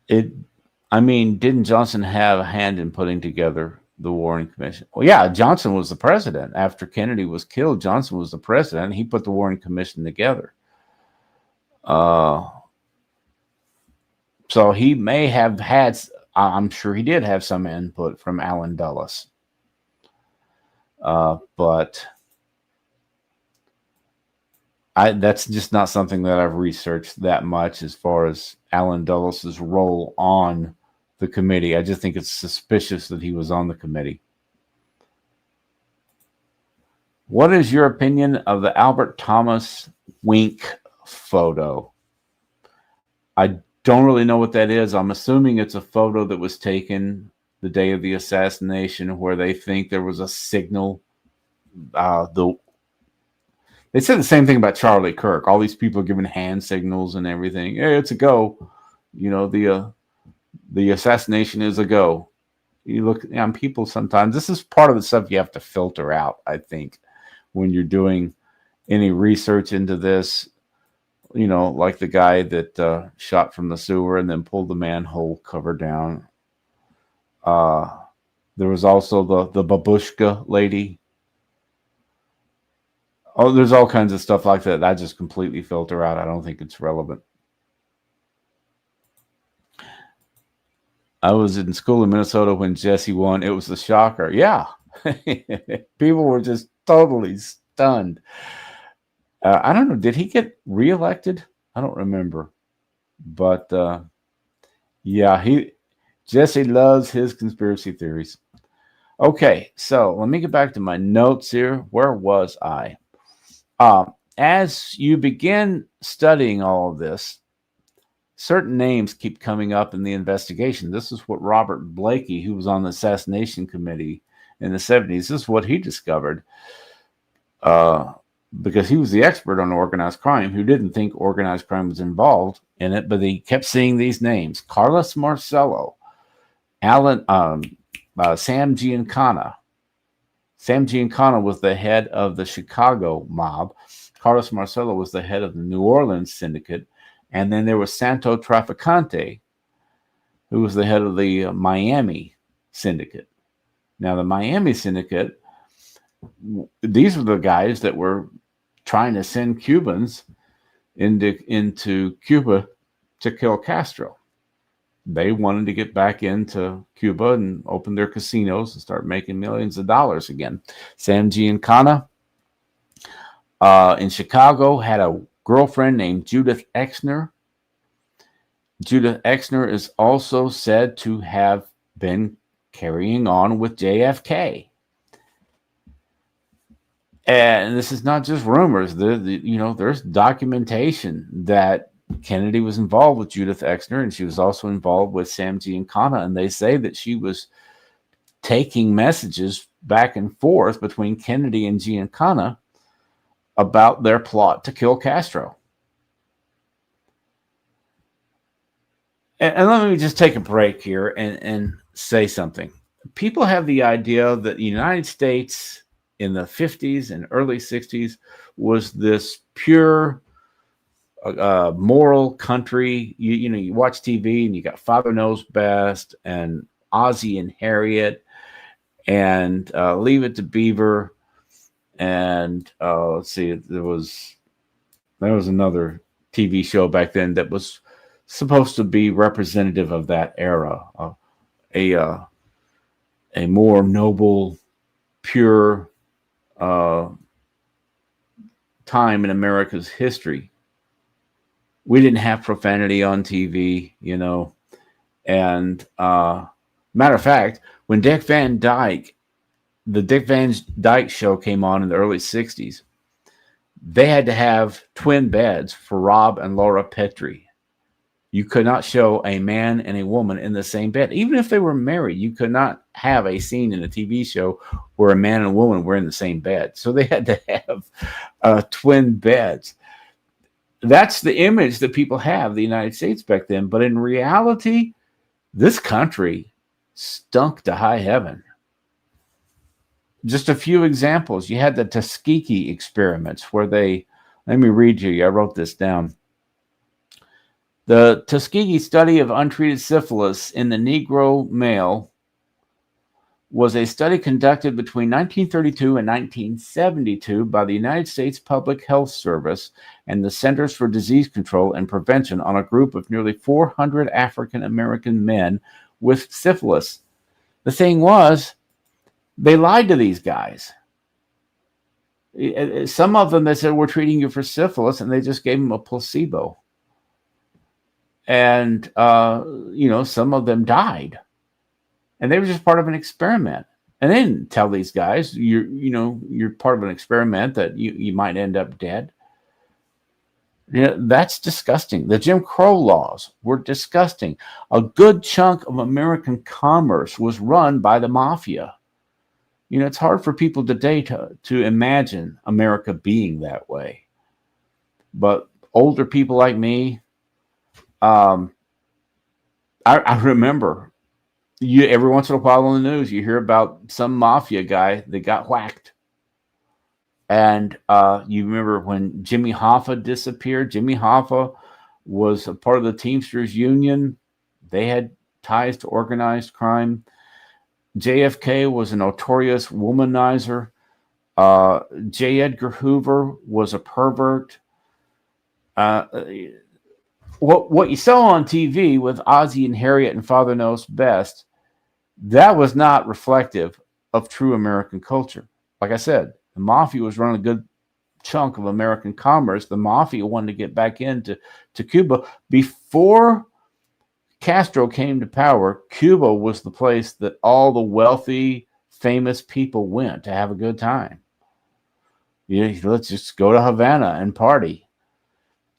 Didn't Johnson have a hand in putting together the Warren Commission? Well, yeah, Johnson was the president. After Kennedy was killed, Johnson was the president. And he put the Warren Commission together. So he may have had, I'm sure he did have some input from Allen Dulles. But that's just not something that I've researched that much as far as Allen Dulles' role on the committee. I just think it's suspicious that he was on the committee. What is your opinion of the Albert Thomas wink photo? I don't really know what that is. I'm assuming it's a photo that was taken the day of the assassination where they think there was a signal. They said the same thing about Charlie Kirk. All these people giving hand signals and everything. Hey, it's a go. The assassination is a go. You look on people sometimes. This is part of the stuff you have to filter out, I think, when you're doing any research into this. Like the guy that shot from the sewer and then pulled the manhole cover down. There was also the babushka lady. Oh, there's all kinds of stuff like that. I just completely filter out. I don't think it's relevant. I was in school in Minnesota when Jesse won. It was a shocker. Yeah. People were just totally stunned. I don't know. Did he get reelected? I don't remember. But yeah, Jesse loves his conspiracy theories. Okay, so let me get back to my notes here. Where was I? As you begin studying all of this, certain names keep coming up in the investigation. This is what Robert Blakey, who was on the assassination committee in the 70s, this is what he discovered. Because he was the expert on organized crime who didn't think organized crime was involved in it, but he kept seeing these names. Carlos Marcello, Sam Giancana. Sam Giancana was the head of the Chicago mob. Carlos Marcello was the head of the New Orleans syndicate. And then there was Santo Trafficante, who was the head of the Miami syndicate. Now, the Miami syndicate, these were the guys that were trying to send Cubans into Cuba to kill Castro. They wanted to get back into Cuba and open their casinos and start making millions of dollars again. Sam Giancana in Chicago had a girlfriend named Judith Exner. Judith Exner is also said to have been carrying on with JFK. And this is not just rumors. There's documentation that Kennedy was involved with Judith Exner, and she was also involved with Sam Giancana. And they say that she was taking messages back and forth between Kennedy and Giancana about their plot to kill Castro. And let me just take a break here and say something. People have the idea that the United States in the 50s and early 60s was this pure moral country. You watch TV and you got Father Knows Best and Ozzie and Harriet and Leave It to Beaver. And let's see, there was another TV show back then that was supposed to be representative of that era, a more noble, pure time in America's history. We didn't have profanity on TV, and matter of fact, when Dick Van Dyke, the Dick Van Dyke show came on in the early 60s, they had to have twin beds for Rob and Laura Petrie. You could not show a man and a woman in the same bed. Even if they were married, you could not have a scene in a TV show where a man and a woman were in the same bed. So they had to have twin beds. That's the image that people have of the United States back then. But in reality, this country stunk to high heaven. Just a few examples. You had the Tuskegee experiments where let me read you. I wrote this down. The Tuskegee study of untreated syphilis in the Negro male was a study conducted between 1932 and 1972 by the United States Public Health Service and the Centers for Disease Control and Prevention on a group of nearly 400 African American men with syphilis. The thing was, they lied to these guys. Some of them, they said, we're treating you for syphilis, and they just gave them a placebo. And, some of them died. And they were just part of an experiment. And they didn't tell these guys, you're part of an experiment that you might end up dead. That's disgusting. The Jim Crow laws were disgusting. A good chunk of American commerce was run by the mafia. It's hard for people today to imagine America being that way. But older people like me, I remember every once in a while on the news, you hear about some mafia guy that got whacked. And you remember when Jimmy Hoffa disappeared. Jimmy Hoffa was a part of the Teamsters Union. They had ties to organized crime. JFK was a notorious womanizer. J. Edgar Hoover was a pervert. What you saw on TV with Ozzie and Harriet and Father Knows Best, that was not reflective of true American culture. Like I said, the mafia was running a good chunk of American commerce. The mafia wanted to get back into Cuba. Before Castro came to power, Cuba was the place that all the wealthy, famous people went to have a good time. Let's just go to Havana and party.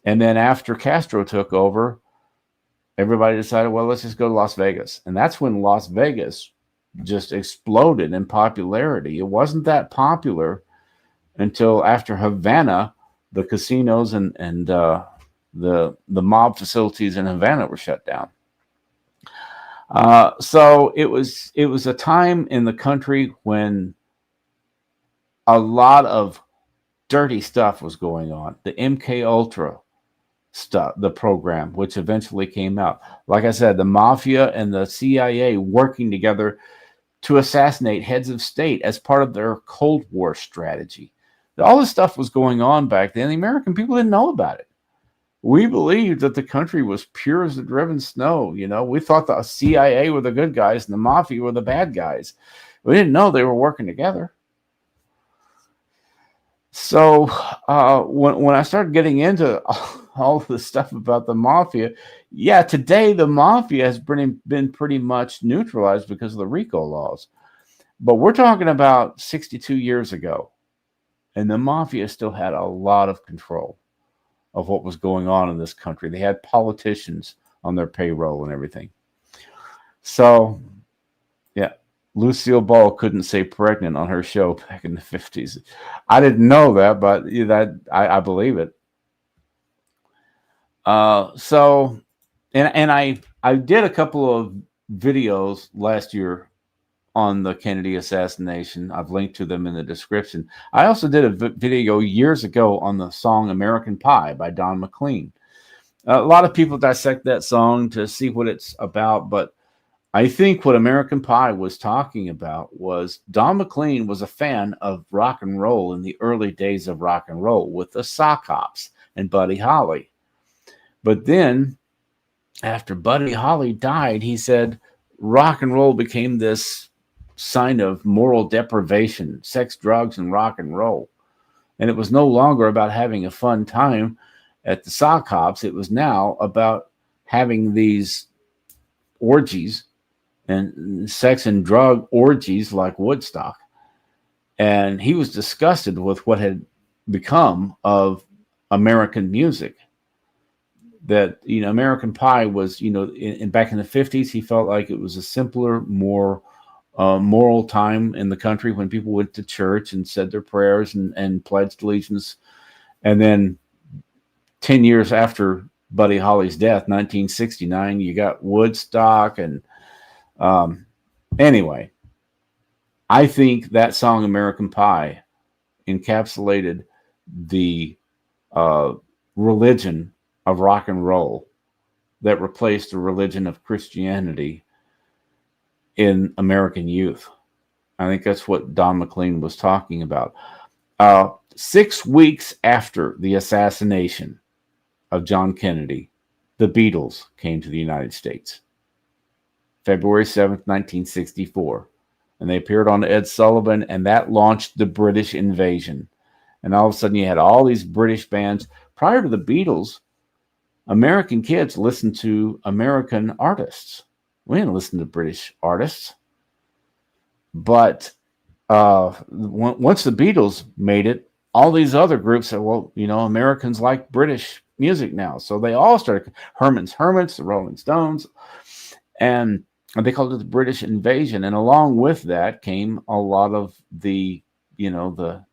And then after Castro took over, everybody decided, well, let's just go to Las Vegas. And that's when Las Vegas just exploded in popularity. It wasn't that popular until after Havana, the casinos and the mob facilities in Havana were shut down. So it was a time in the country when a lot of dirty stuff was going on. The MK Ultra stuff, the program, which eventually came out. Like I said, the mafia and the CIA working together to assassinate heads of state as part of their Cold War strategy. All this stuff was going on back then. The American people didn't know about it. We believed that the country was pure as the driven snow. We thought the CIA were the good guys and the mafia were the bad guys. We didn't know they were working together. So when I started getting into all the stuff about the mafia, today the mafia has been pretty much neutralized because of the RICO laws. But we're talking about 62 years ago, and the mafia still had a lot of control of what was going on in this country. They had politicians on their payroll and everything. So, Lucille Ball couldn't say pregnant on her show back in the 50s. I didn't know that, but I believe it. So I did a couple of videos last year on the Kennedy assassination. I've linked to them in the description. I also did a video years ago on the song American Pie by Don McLean. A lot of people dissect that song to see what it's about, but I think what American Pie was talking about was Don McLean was a fan of rock and roll in the early days of rock and roll with the Sock Hops and Buddy Holly. But then after Buddy Holly died, he said rock and roll became this sign of moral deprivation, sex, drugs, and rock and roll. And it was no longer about having a fun time at the Sock Hops. It was now about having these orgies and sex and drug orgies like Woodstock. And he was disgusted with what had become of American music. That, American Pie was, back in the 50s, he felt like it was a simpler, more moral time in the country when people went to church and said their prayers and pledged allegiance. And then 10 years after Buddy Holly's death, 1969, you got Woodstock and Anyway, I think that song American Pie encapsulated the religion of rock and roll that replaced the religion of Christianity in American youth. I think that's what Don McLean was talking about. 6 weeks after the assassination of John Kennedy, the Beatles came to the United States. February 7th, 1964. And they appeared on Ed Sullivan, and that launched the British invasion. And all of a sudden, you had all these British bands. Prior to the Beatles, American kids listened to American artists. We didn't listen to British artists. But once the Beatles made it, all these other groups said, well, Americans like British music now. So they all started, Herman's Hermits, the Rolling Stones, and they called it the British invasion. And along with that came a lot of the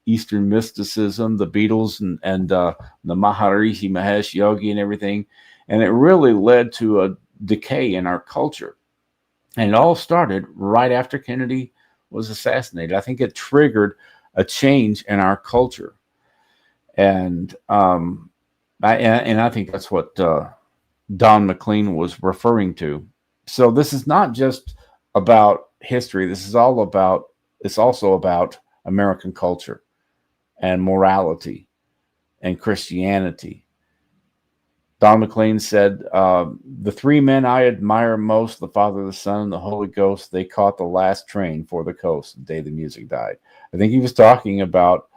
Eastern mysticism, the Beatles and the Maharishi Mahesh Yogi and everything. And it really led to a decay in our culture. And it all started right after Kennedy was assassinated. I think it triggered a change in our culture. And I think that's what Don McLean was referring to. So this is not just about history. It's also about American culture and morality and Christianity. Don McLean said, the three men I admire most, the Father, the Son, and the Holy Ghost, they caught the last train for the coast the day the music died. I think he was talking about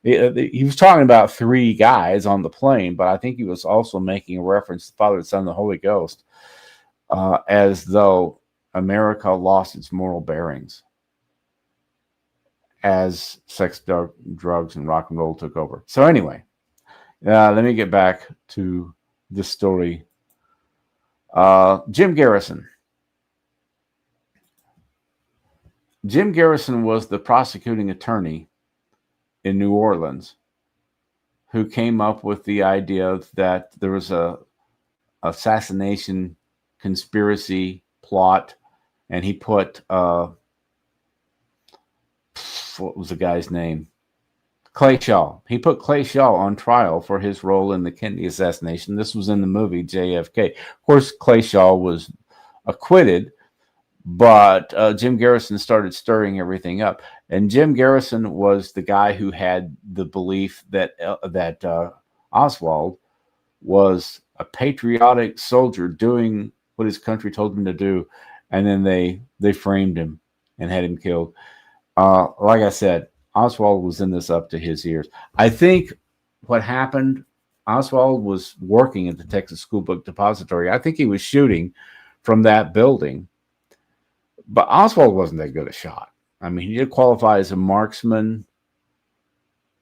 three guys on the plane, but I think he was also making a reference to the Father, the Son, and the Holy Ghost, as though America lost its moral bearings as sex, drugs, and rock and roll took over. So anyway, let me get back to the story. Jim Garrison. Jim Garrison was the prosecuting attorney in New Orleans who came up with the idea that there was a assassination conspiracy plot, and he put what was the guy's name? Clay Shaw. He put Clay Shaw on trial for his role in the Kennedy assassination. This was in the movie JFK. Of course, Clay Shaw was acquitted, but Jim Garrison started stirring everything up. And Jim Garrison was the guy who had the belief that Oswald was a patriotic soldier doing what his country told him to do, and then they framed him and had him killed. Like I said, Oswald was in this up to his ears. I think what happened, Oswald was working at the Texas School Book Depository. I think he was shooting from that building, but Oswald wasn't that good a shot. I mean, he did qualify as a marksman.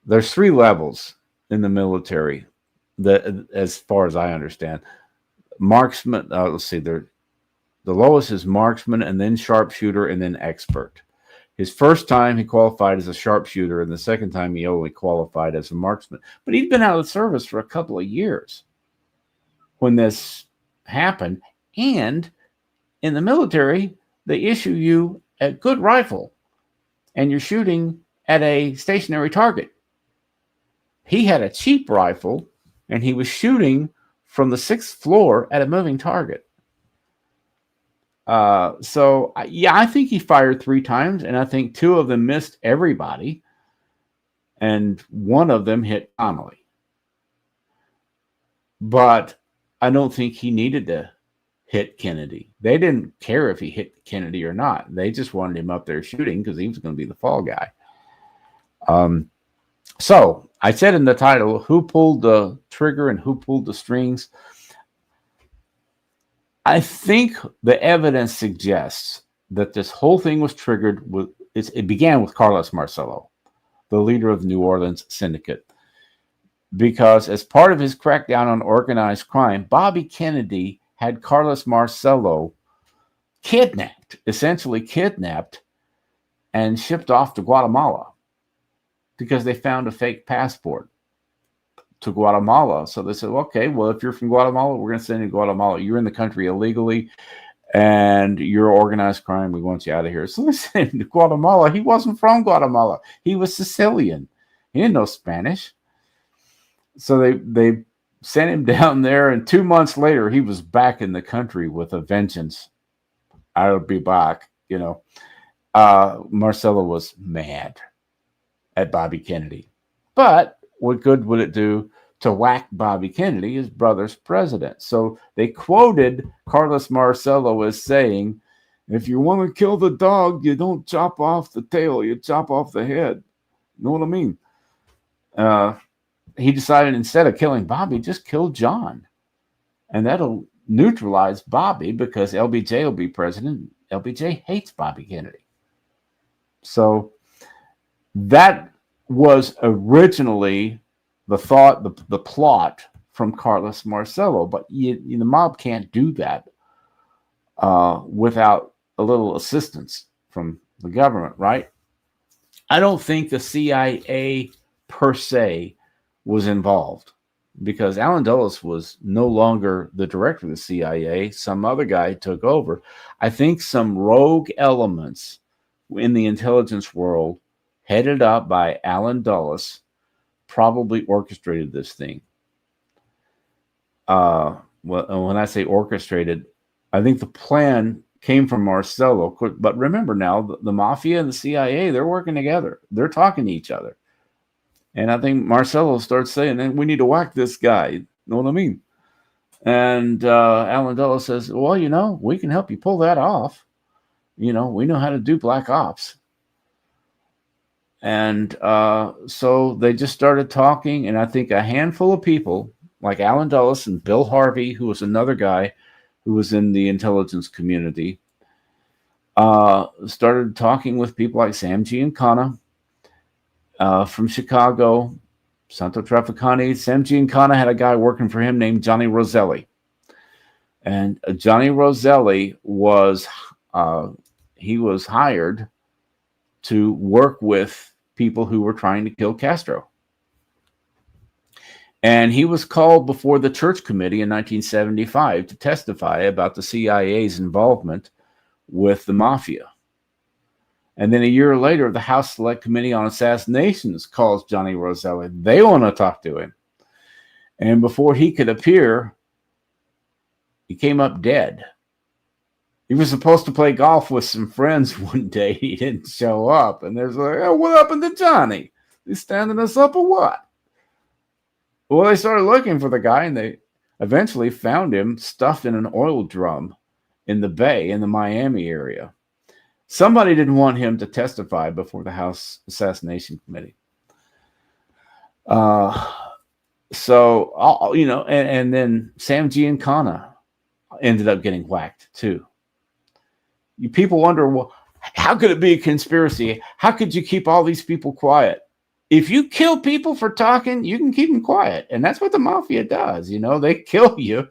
There's 3 levels in the military, that, as far as I understand. Marksman, let's see, the lowest is marksman, and then sharpshooter, and then expert. His first time, he qualified as a sharpshooter, and the second time, he only qualified as a marksman. But he'd been out of service for a couple of years when this happened. And in the military, they issue you a good rifle, and you're shooting at a stationary target. He had a cheap rifle, and he was shooting from the 6th floor at a moving target. So I think he fired 3 times, and I think 2 of them missed everybody, and 1 of them hit Connolly. But I don't think he needed to hit Kennedy. They didn't care if he hit Kennedy or not. They just wanted him up there shooting because he was going to be the fall guy. So I said in the title, who pulled the trigger and who pulled the strings? I think the evidence suggests that this whole thing was triggered with, it began with Carlos Marcello, the leader of the New Orleans syndicate, because as part of his crackdown on organized crime, Bobby Kennedy had Carlos Marcello essentially kidnapped and shipped off to Guatemala because they found a fake passport to Guatemala. So they said, okay, well, if you're from Guatemala, we're going to send you to Guatemala. You're in the country illegally. and you're organized crime. We want you out of here. So they sent him to Guatemala. He wasn't from Guatemala. He was Sicilian. He didn't know Spanish. So they sent him down there, and 2 months later, he was back in the country with a vengeance. I'll be back, Marcelo was mad at Bobby Kennedy. But what good would it do to whack Bobby Kennedy, his brother's president? So they quoted Carlos Marcelo as saying, if you want to kill the dog, you don't chop off the tail, you chop off the head. You know what I mean? He decided instead of killing Bobby, just kill John. And that'll neutralize Bobby because LBJ will be president. LBJ hates Bobby Kennedy. So that was originally the thought, the plot from Carlos Marcelo. But the mob can't do that without a little assistance from the government, right? I don't think the CIA per se was involved because Allen Dulles was no longer the director of the CIA. Some other guy took over. I think some rogue elements in the intelligence world, headed up by Allen Dulles, probably orchestrated this thing. Well, when I say orchestrated, I think the plan came from Marcelo. But remember now, the mafia and the CIA, they're working together. They're talking to each other. And I think Marcelo starts saying, we need to whack this guy. You know what I mean? And Allen Dulles says, well, we can help you pull that off. We know how to do black ops. And so they just started talking. And I think a handful of people like Allen Dulles and Bill Harvey, who was another guy who was in the intelligence community, started talking with people like Sam Giancana from Chicago, Santo Trafficani. Sam Giancana had a guy working for him named Johnny Roselli. And Johnny Roselli was hired to work with people who were trying to kill Castro. And he was called before the Church Committee in 1975 to testify about the CIA's involvement with the mafia. And then a year later, the House Select Committee on Assassinations calls Johnny Roselli. They want to talk to him. And before he could appear, he came up dead. He was supposed to play golf with some friends one day. He didn't show up. And there's like, oh, what happened to Johnny? He's standing us up or what? Well, they started looking for the guy, and they eventually found him stuffed in an oil drum in the bay in the Miami area. Somebody didn't want him to testify before the House Assassination Committee. So, and then Sam Giancana ended up getting whacked too. People wonder, well, how could it be a conspiracy? How could you keep all these people quiet? If you kill people for talking, you can keep them quiet. And that's what the mafia does. They kill you.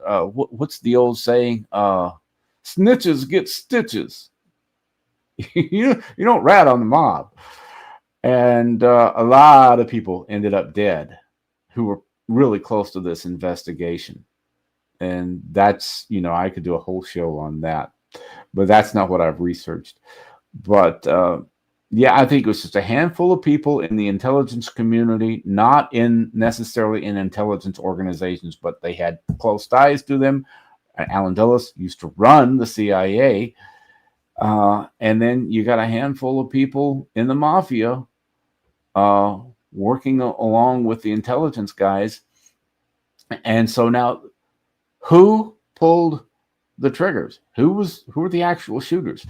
What's the old saying? Snitches get stitches. You don't rat on the mob. And a lot of people ended up dead who were really close to this investigation. And that's, I could do a whole show on that. But that's not what I've researched. But I think it was just a handful of people in the intelligence community, not necessarily in intelligence organizations, but they had close ties to them. Allen Dulles used to run the CIA. And then you got a handful of people in the mafia working along with the intelligence guys. And so now, who pulled the triggers? Who were the actual shooters?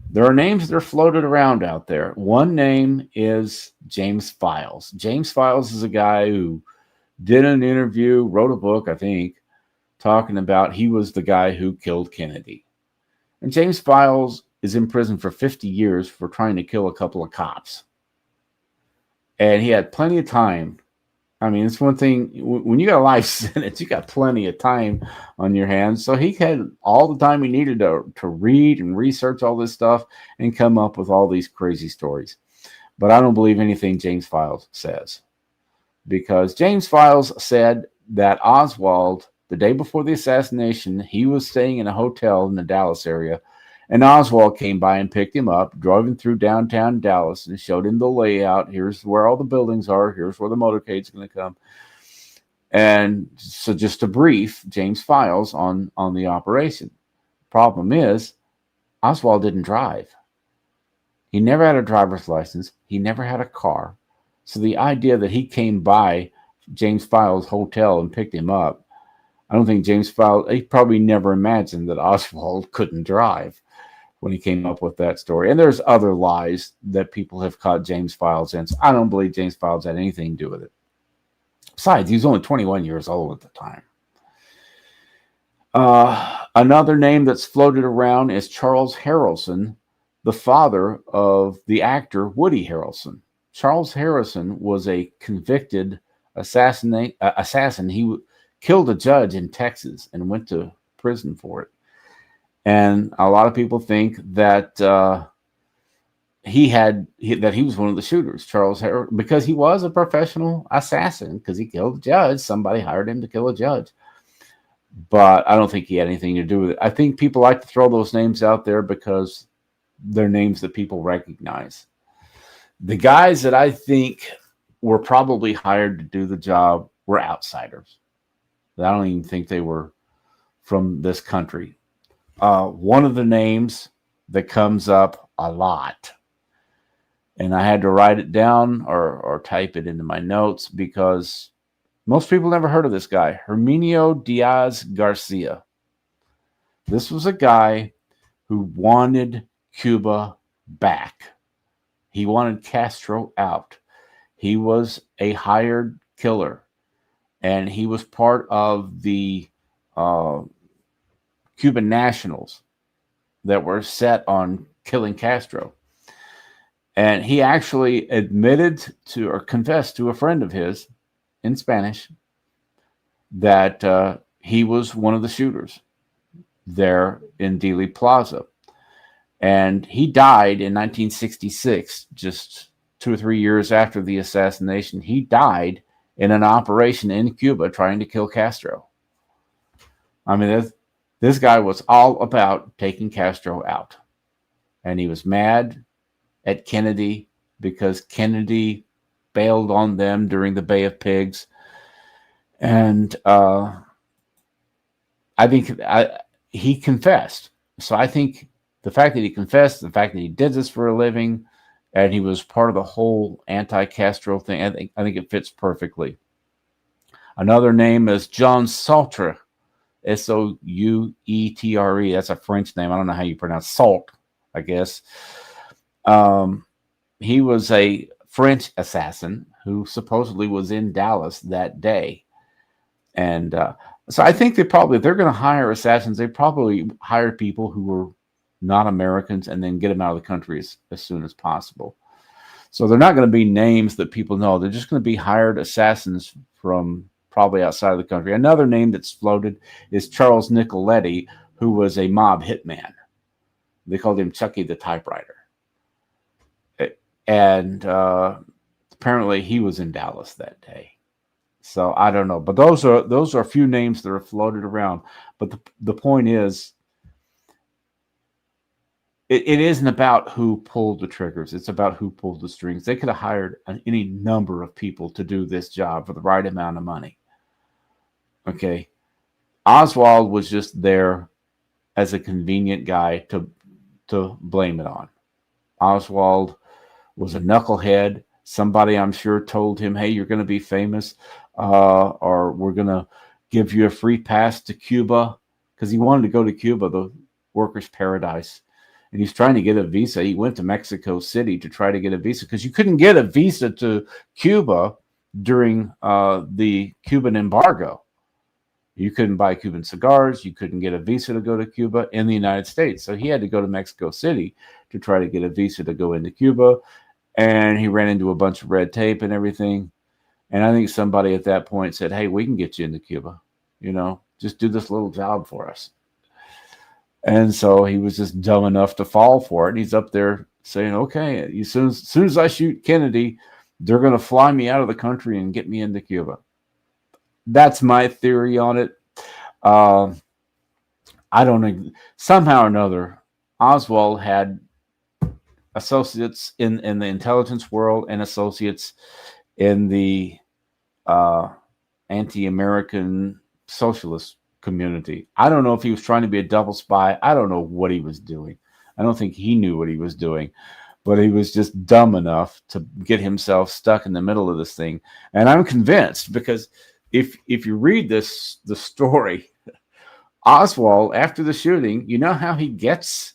There are names that are floated around out there. One name is James Files. James Files is a guy who did an interview, wrote a book, I think, talking about he was the guy who killed Kennedy. And James Files is in prison for 50 years for trying to kill a couple of cops. And he had plenty of time. I mean, it's one thing, when you got a life sentence, you got plenty of time on your hands. So he had all the time he needed to read and research all this stuff and come up with all these crazy stories. But I don't believe anything James Files says. Because James Files said that Oswald the day before the assassination, he was staying in a hotel in the Dallas area, and Oswald came by and picked him up, drove him through downtown Dallas, and showed him the layout. Here's where all the buildings are. Here's where the motorcade's going to come. And so just to brief James Files on the operation. Problem is, Oswald didn't drive. He never had a driver's license. He never had a car. So the idea that he came by James Files' hotel and picked him up, I don't think James Files, he probably never imagined that Oswald couldn't drive when he came up with that story. And there's other lies that people have caught James Files in. So I don't believe James Files had anything to do with it. Besides, he was only 21 years old at the time. Another name that's floated around is Charles Harrelson, the father of the actor Woody Harrelson. Charles Harrelson was a convicted assassin. He killed a judge in Texas and went to prison for it. And a lot of people think that he was one of the shooters, Charles Harrelson, because he was a professional assassin, because he killed a judge. Somebody hired him to kill a judge. But I don't think he had anything to do with it. I think people like to throw those names out there because they're names that people recognize. The guys that I think were probably hired to do the job were outsiders. I don't even think they were from this country. One of the names that comes up a lot, and I had to write it down or type it into my notes because most people never heard of this guy, Herminio Diaz Garcia. This was a guy who wanted Cuba back. He wanted Castro out. He was a hired killer, and he was part of the Cuban nationals that were set on killing Castro. And he actually admitted to or confessed to a friend of his in Spanish that he was one of the shooters there in Dealey Plaza. And he died in 1966, just 2 or 3 years after the assassination. He died in an operation in Cuba trying to kill Castro. I mean, this guy was all about taking Castro out. And he was mad at Kennedy because Kennedy bailed on them during the Bay of Pigs. And I think he confessed. So I think the fact that he confessed, the fact that he did this for a living, and he was part of the whole anti-Castro thing, I think it fits perfectly. Another name is John Sautre, Souetre. That's a French name. I don't know how you pronounce Salt, I guess. He was a French assassin who supposedly was in Dallas that day. And so I think if they're going to hire assassins, they probably hire people who were not Americans and then get them out of the country as soon as possible. So they're not going to be names that people know. They're just going to be hired assassins from probably outside of the country. Another name that's floated is Charles Nicoletti, who was a mob hitman. They called him Chucky the Typewriter. And apparently he was in Dallas that day. So I don't know. But those are a few names that are floated around. But the point is, it isn't about who pulled the triggers. It's about who pulled the strings. They could have hired any number of people to do this job for the right amount of money. Okay. Oswald was just there as a convenient guy to blame it on. Oswald was a knucklehead. Somebody, I'm sure, told him, hey, you're going to be famous, or we're going to give you a free pass to Cuba, because he wanted to go to Cuba, the workers' paradise. And he's trying to get a visa. He went to Mexico City to try to get a visa because you couldn't get a visa to Cuba during the Cuban embargo. You couldn't buy Cuban cigars. You couldn't get a visa to go to Cuba in the United States. So he had to go to Mexico City to try to get a visa to go into Cuba. And he ran into a bunch of red tape and everything. And I think somebody at that point said, hey, we can get you into Cuba. Just do this little job for us. And so he was just dumb enough to fall for it. And he's up there saying, okay, as soon as I shoot Kennedy, they're going to fly me out of the country and get me into Cuba. That's my theory on it. Uh, I don't know. Somehow or another, Oswald had associates in the intelligence world and associates in the uh, anti-American socialist community. I don't know if he was trying to be a double spy. I don't know what he was doing. I don't think he knew what he was doing, but he was just dumb enough to get himself stuck in the middle of this thing. And I'm convinced, because if you read the story, Oswald, after the shooting, you know how he gets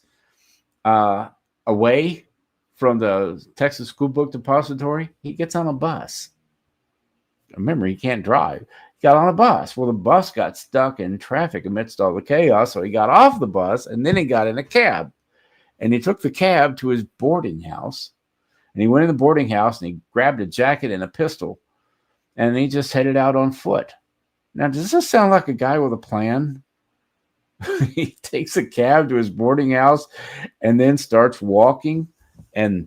uh, away from the Texas School Book Depository? He gets on a bus. Remember, he can't drive. He got on a bus. Well, the bus got stuck in traffic amidst all the chaos, so he got off the bus, and then he got in a cab. And he took the cab to his boarding house, and he went in the boarding house, and he grabbed a jacket and a pistol, and he just headed out on foot. Now, does this sound like a guy with a plan? He takes a cab to his boarding house and then starts walking, and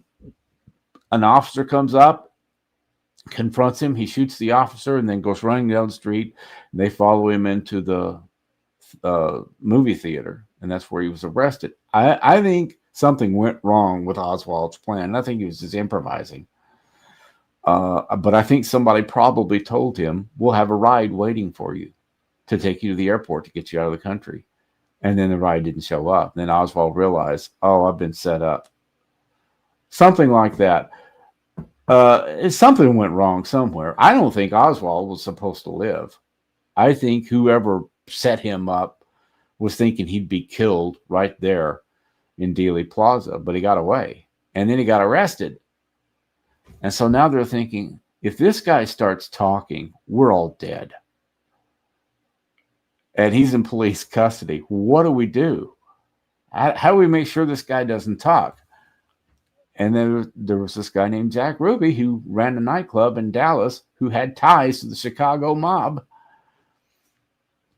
an officer comes up, confronts him. He shoots the officer and then goes running down the street. And they follow him into the movie theater, and that's where he was arrested. I think something went wrong with Oswald's plan. I think he was just improvising. But I think somebody probably told him, we'll have a ride waiting for you to take you to the airport to get you out of the country. And then the ride didn't show up. Then Oswald realized, oh, I've been set up. Something like that. Something went wrong somewhere. I don't think Oswald was supposed to live. I think whoever set him up was thinking he'd be killed right there in Dealey Plaza, but he got away. And then he got arrested. And so now they're thinking, if this guy starts talking, we're all dead. And he's in police custody. What do we do? How do we make sure this guy doesn't talk? And then there was this guy named Jack Ruby who ran a nightclub in Dallas who had ties to the Chicago mob,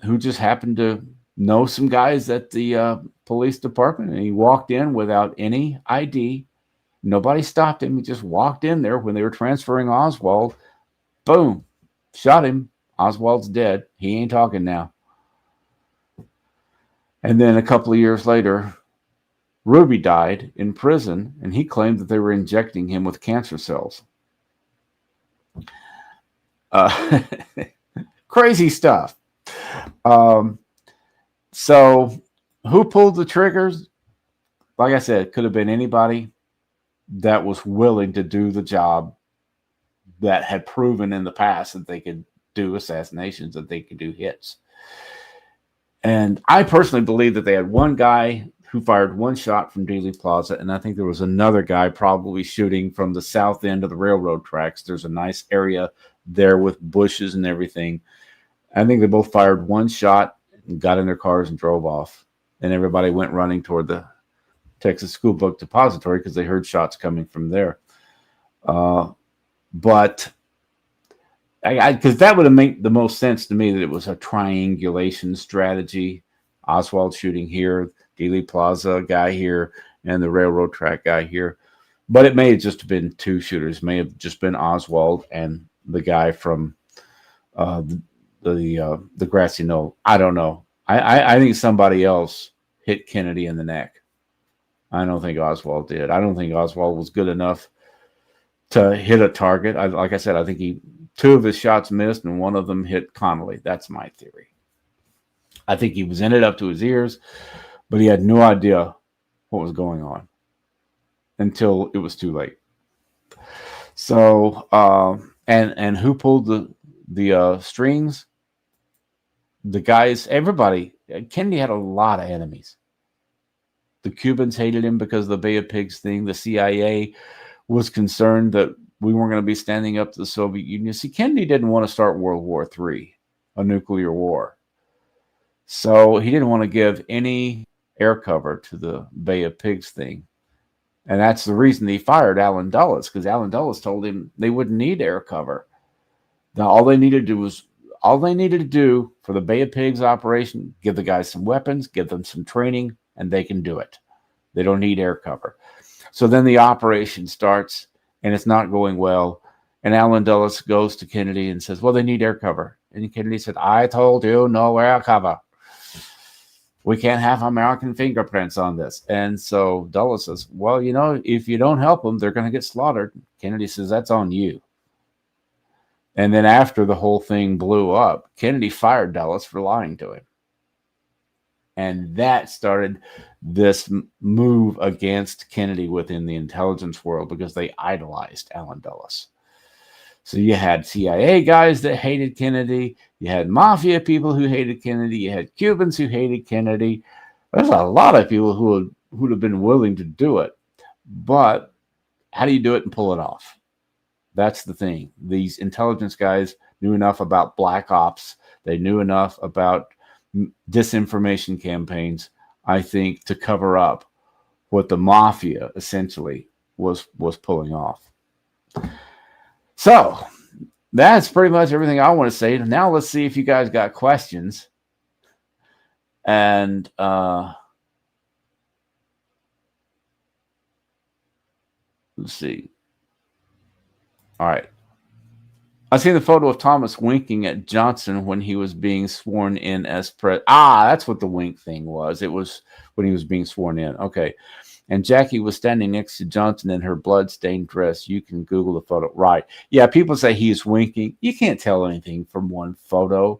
who just happened to know some guys at the police department. And he walked in without any ID. Nobody stopped him. He just walked in there when they were transferring Oswald. Boom. Shot him. Oswald's dead. He ain't talking now. And then a couple of years later, Ruby died in prison, and he claimed that they were injecting him with cancer cells. Crazy stuff. So who pulled the triggers? Like I said, it could have been anybody that was willing to do the job, that had proven in the past that they could do assassinations, that they could do hits. And I personally believe that they had one guy who fired one shot from Dealey Plaza, and I think there was another guy probably shooting from the south end of the railroad tracks. There's a nice area there with bushes and everything. I think they both fired one shot and got in their cars and drove off. And everybody went running toward the Texas School Book Depository because they heard shots coming from there. But because that would have made the most sense to me, that it was a triangulation strategy. Oswald shooting here, Dealey Plaza guy here, and the railroad track guy here. But it may have just been two shooters. It may have just been Oswald and the guy from the grassy knoll. I don't know. I think somebody else hit Kennedy in the neck. I don't think Oswald did. I don't think Oswald was good enough to hit a target. Like I said, I think two of his shots missed and one of them hit Connolly. That's my theory. I think he was in it up to his ears, but he had no idea what was going on until it was too late. So, and who pulled the strings? The guys, everybody. Kennedy had a lot of enemies. The Cubans hated him because of the Bay of Pigs thing. The CIA was concerned that we weren't going to be standing up to the Soviet Union. See, Kennedy didn't want to start World War III, a nuclear war. So he didn't want to give any air cover to the Bay of Pigs thing. And that's the reason he fired Allen Dulles, because Allen Dulles told him they wouldn't need air cover. Now, all they needed to do for the Bay of Pigs operation, give the guys some weapons, give them some training, and they can do it. They don't need air cover. So then the operation starts, and it's not going well. And Allen Dulles goes to Kennedy and says, well, they need air cover. And Kennedy said, I told you no air cover. We can't have American fingerprints on this. And so Dulles says, well, if you don't help them, they're going to get slaughtered. Kennedy says, that's on you. And then after the whole thing blew up, Kennedy fired Dulles for lying to him. And that started this move against Kennedy within the intelligence world because they idolized Allen Dulles. So you had CIA guys that hated Kennedy. You had mafia people who hated Kennedy. You had Cubans who hated Kennedy. There's a lot of people who would have been willing to do it. But how do you do it and pull it off? That's the thing. These intelligence guys knew enough about black ops. They knew enough about disinformation campaigns, I think, to cover up what the mafia essentially was pulling off. So that's pretty much everything I want to say. Now let's see if you guys got questions. And let's see. All right. I seen the photo of Thomas winking at Johnson when he was being sworn in as president. That's what the wink thing was. It was when he was being sworn in. Okay. And Jackie was standing next to Johnson in her blood-stained dress. You can Google the photo. Right. Yeah, people say he is winking. You can't tell anything from one photo.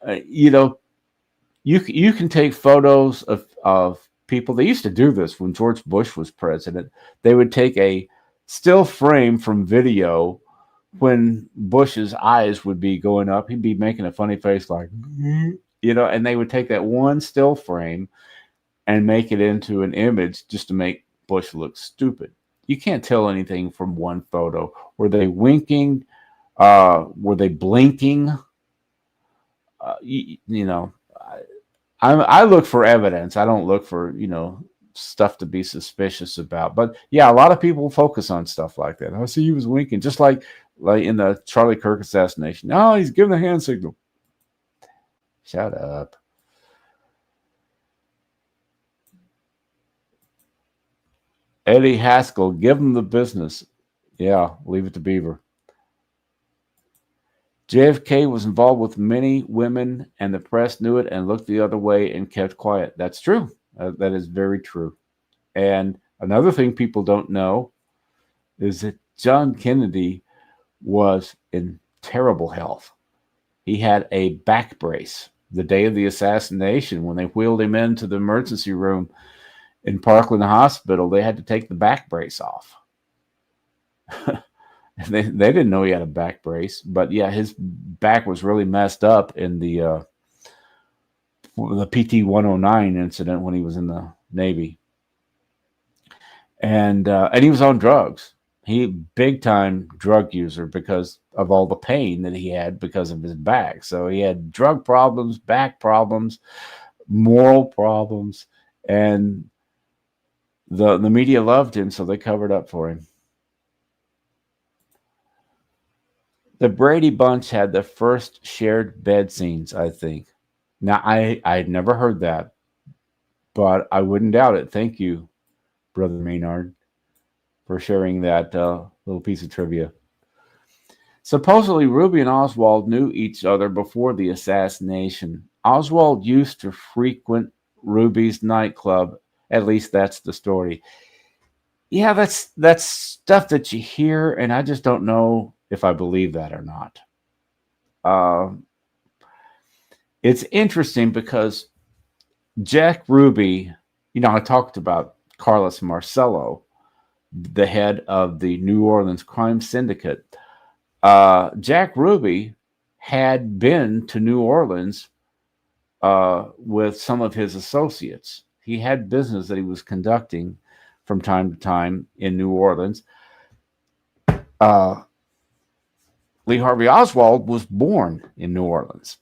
You can take photos of people. They used to do this when George Bush was president. They would take a still frame from video when Bush's eyes would be going up. He'd be making a funny face like, and they would take that one still frame and make it into an image just to make Bush look stupid. You can't tell anything from one photo. Were they winking? Were they blinking? I look for evidence. I don't look for, stuff to be suspicious about. But yeah, a lot of people focus on stuff like that. I see he was winking, just like in the Charlie Kirk assassination. Oh, he's giving a hand signal. Shut up. Eddie Haskell, give him the business. Yeah, leave it to Beaver. JFK was involved with many women, and the press knew it and looked the other way and kept quiet. That's true. That is very true. And another thing people don't know is that John Kennedy was in terrible health. He had a back brace the day of the assassination. When they wheeled him into the emergency room in Parkland Hospital, they had to take the back brace off. they didn't know he had a back brace, but yeah, his back was really messed up in the PT-109 incident when he was in the Navy. And he was on drugs. He big time drug user because of all the pain that he had because of his back. So he had drug problems, back problems, moral problems, and the media loved him, so they covered up for him. The Brady Bunch had the first shared bed scenes, I think. Now, I'd never heard that, but I wouldn't doubt it. Thank you, Brother Maynard, for sharing that little piece of trivia. Supposedly, Ruby and Oswald knew each other before the assassination. Oswald used to frequent Ruby's nightclub. At least that's the story. Yeah, that's stuff that you hear, and I just don't know if I believe that or not. It's interesting because Jack Ruby, I talked about Carlos Marcello, the head of the New Orleans crime syndicate. Jack Ruby had been to New Orleans with some of his associates. He had business that he was conducting from time to time in New Orleans. Lee Harvey Oswald was born in New Orleans.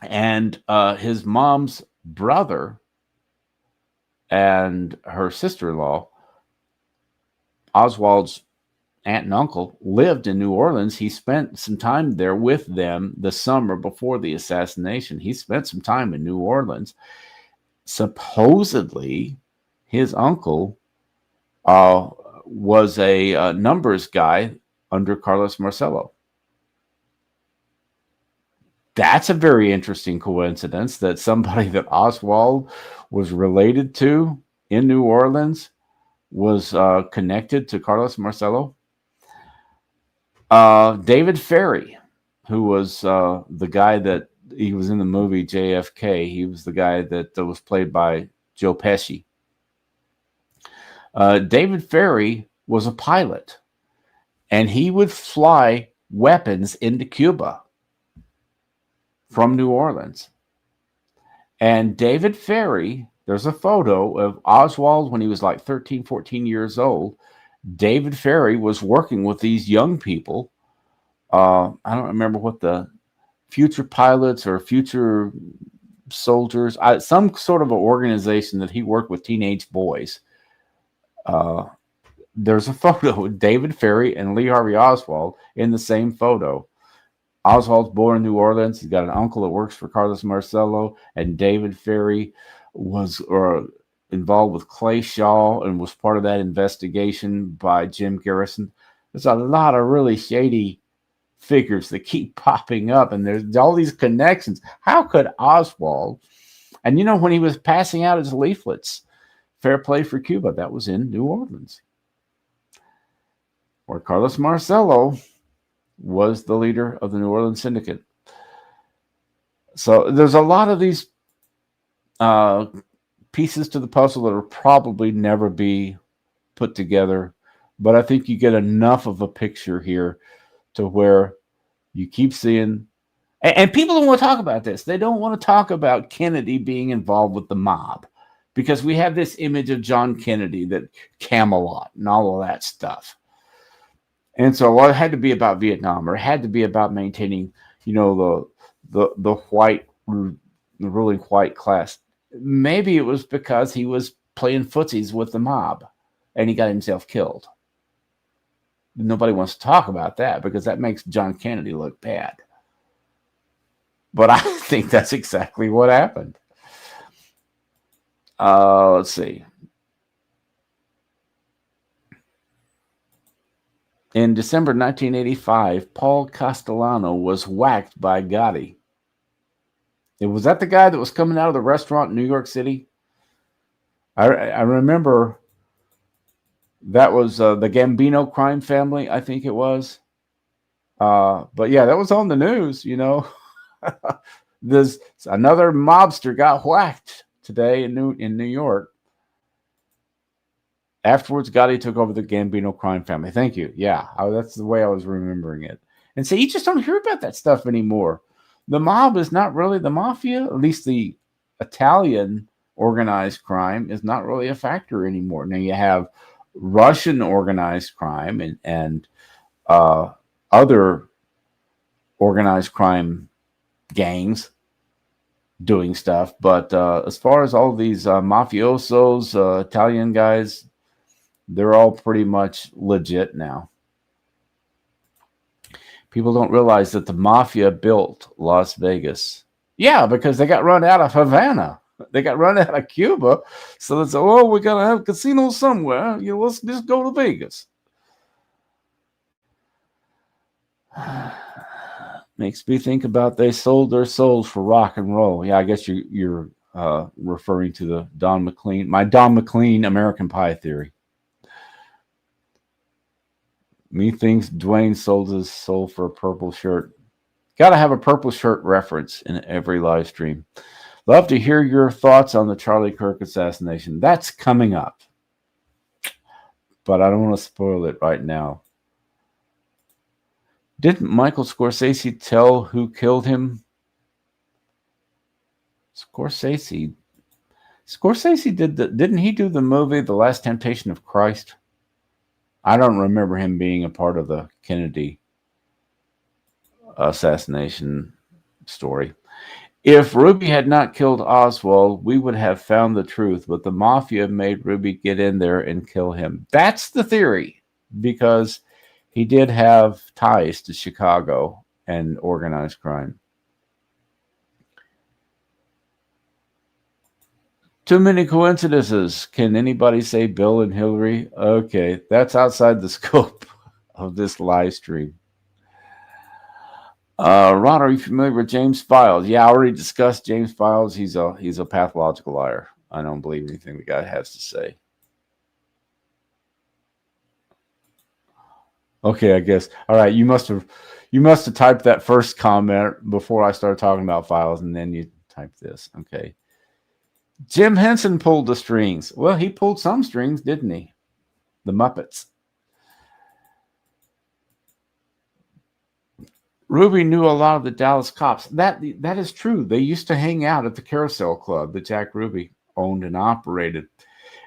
And his mom's brother and her sister-in-law, Oswald's aunt and uncle, lived in New Orleans. He spent some time there with them the summer before the assassination. He spent some time in New Orleans. Supposedly, his uncle was a numbers guy under Carlos Marcello. That's a very interesting coincidence that somebody that Oswald was related to in New Orleans was connected to Carlos Marcello. David Ferry, who was the guy that he was in the movie JFK. He was the guy that was played by Joe Pesci. David Ferry was a pilot, and he would fly weapons into Cuba from New Orleans. And David Ferry, there's a photo of Oswald when he was like 13, 14 years old. David Ferry was working with these young people. I don't remember what the future pilots or future soldiers, some sort of an organization that he worked with teenage boys. There's a photo of David Ferry and Lee Harvey Oswald in the same photo. Oswald's born in New Orleans. He's got an uncle that works for Carlos Marcello, and David Ferry was involved with Clay Shaw and was part of that investigation by Jim Garrison. There's a lot of really shady figures that keep popping up, and there's all these connections. How could Oswald, and you know, when he was passing out his leaflets, Fair Play for Cuba, that was in New Orleans, where Carlos Marcello was the leader of the New Orleans Syndicate. So there's a lot of these pieces to the puzzle that will probably never be put together, but I think you get enough of a picture here to where you keep seeing, and people don't want to talk about this. They don't want to talk about Kennedy being involved with the mob, because we have this image of John Kennedy, that Camelot and all of that stuff. And so it had to be about Vietnam, or it had to be about maintaining, you know, the white, the ruling white class. Maybe it was because he was playing footsies with the mob and he got himself killed. Nobody wants to talk about that because that makes John Kennedy look bad. But I think that's exactly what happened. Let's see. In December 1985, Paul Castellano was whacked by Gotti. Was that the guy that was coming out of the restaurant in New York City? I remember that was the Gambino crime family, I think it was. But yeah, that was on the news, you know. There's another mobster got whacked today in New York. Afterwards, Gotti took over the Gambino crime family. Thank you. Yeah, that's the way I was remembering it. And so you just don't hear about that stuff anymore. The mob is not really the mafia. At least the Italian organized crime is not really a factor anymore. Now you have Russian organized crime and other organized crime gangs doing stuff. But as far as all these mafiosos, Italian guys, they're all pretty much legit now. People don't realize that the mafia built Las Vegas. Yeah, because they got run out of Havana. They got run out of Cuba. So they said, oh, we got to have casinos somewhere. You know, let's just go to Vegas. Makes me think about they sold their souls for rock and roll. Yeah, I guess you're referring to the Don McLean, my Don McLean American Pie theory. Methinks Dwayne sold his soul for a purple shirt. Got to have a purple shirt reference in every live stream. Love to hear your thoughts on the Charlie Kirk assassination. That's coming up. But I don't want to spoil it right now. Didn't Michael Scorsese tell who killed him? Scorsese didn't he do the movie The Last Temptation of Christ? I don't remember him being a part of the Kennedy assassination story. If Ruby had not killed Oswald, we would have found the truth, but the mafia made Ruby get in there and kill him. That's the theory, because he did have ties to Chicago and organized crime. Too many coincidences. Can anybody say Bill and Hillary? Okay, that's outside the scope of this live stream. Ron, are you familiar with James Files? Yeah, I already discussed James Files. He's a pathological liar. I don't believe anything the guy has to say. Okay, I guess. All right, you must have typed that first comment before I started talking about Files, and then you typed this. Okay. Jim Henson pulled the strings. Well, he pulled some strings, didn't he? The Muppets. Ruby knew a lot of the Dallas cops. That is true. They used to hang out at the Carousel Club that Jack Ruby owned and operated.